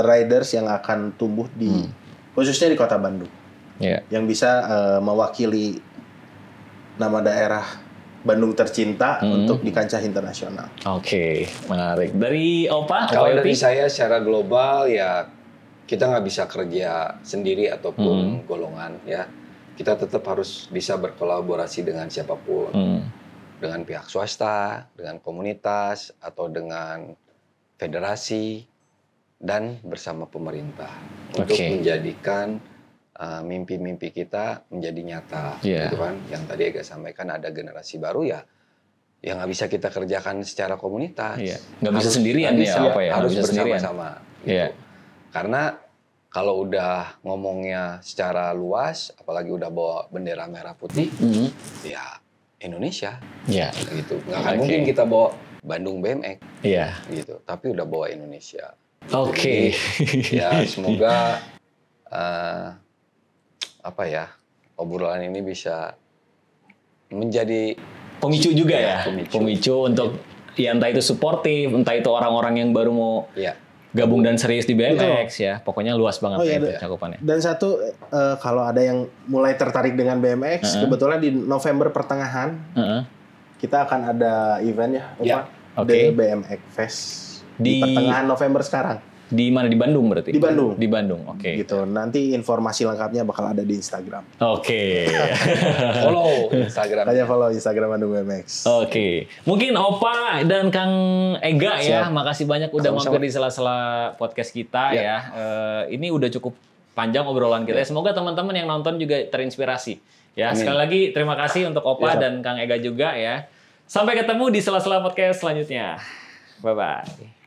riders yang akan tumbuh di khususnya di Kota Bandung. Yang bisa mewakili nama daerah Bandung tercinta untuk di kancah internasional. Oke, menarik. Dari Opa? Kalau dari saya secara global ya, kita nggak bisa kerja sendiri ataupun golongan ya. Kita tetap harus bisa berkolaborasi dengan siapapun. Dengan pihak swasta, dengan komunitas, atau dengan federasi, dan bersama pemerintah. Untuk menjadikan mimpi-mimpi kita menjadi nyata. Gitu kan. Yang tadi Ega sampaikan ada generasi baru ya. Yang nggak bisa kita kerjakan secara komunitas. Nggak bisa sendirian ya, Opa ya. Harus bersama-sama. Gitu. Karena kalau udah ngomongnya secara luas, apalagi udah bawa bendera merah putih, ya Indonesia, gitu. Nggak akan mungkin kita bawa Bandung BMX, gitu. Tapi udah bawa Indonesia. Oke. Ya semoga obrolan ini bisa menjadi pemicu juga ya. Pemicu untuk ya entah itu suportif, entah itu orang-orang yang baru mau gabung dan serius di BMX ya, pokoknya luas banget cakupannya. Dan satu, kalau ada yang mulai tertarik dengan BMX, kebetulan di November pertengahan kita akan ada event ya, The BMX Fest di pertengahan November sekarang. Di mana? Di Bandung berarti? Di Bandung. Di Bandung, oke. Gitu. Nanti informasi lengkapnya bakal ada di Instagram. Oke. Follow Instagram. Hanya follow Instagram Bandung BMX. Oke. Mungkin Opa dan Kang Ega ya, makasih banyak udah mampir di sela-sela podcast kita ya. Ini udah cukup panjang obrolan kita. Semoga teman-teman yang nonton juga terinspirasi. Ya, sekali lagi terima kasih untuk Opa dan Kang Ega juga ya. Sampai ketemu di sela-sela podcast selanjutnya. Bye-bye.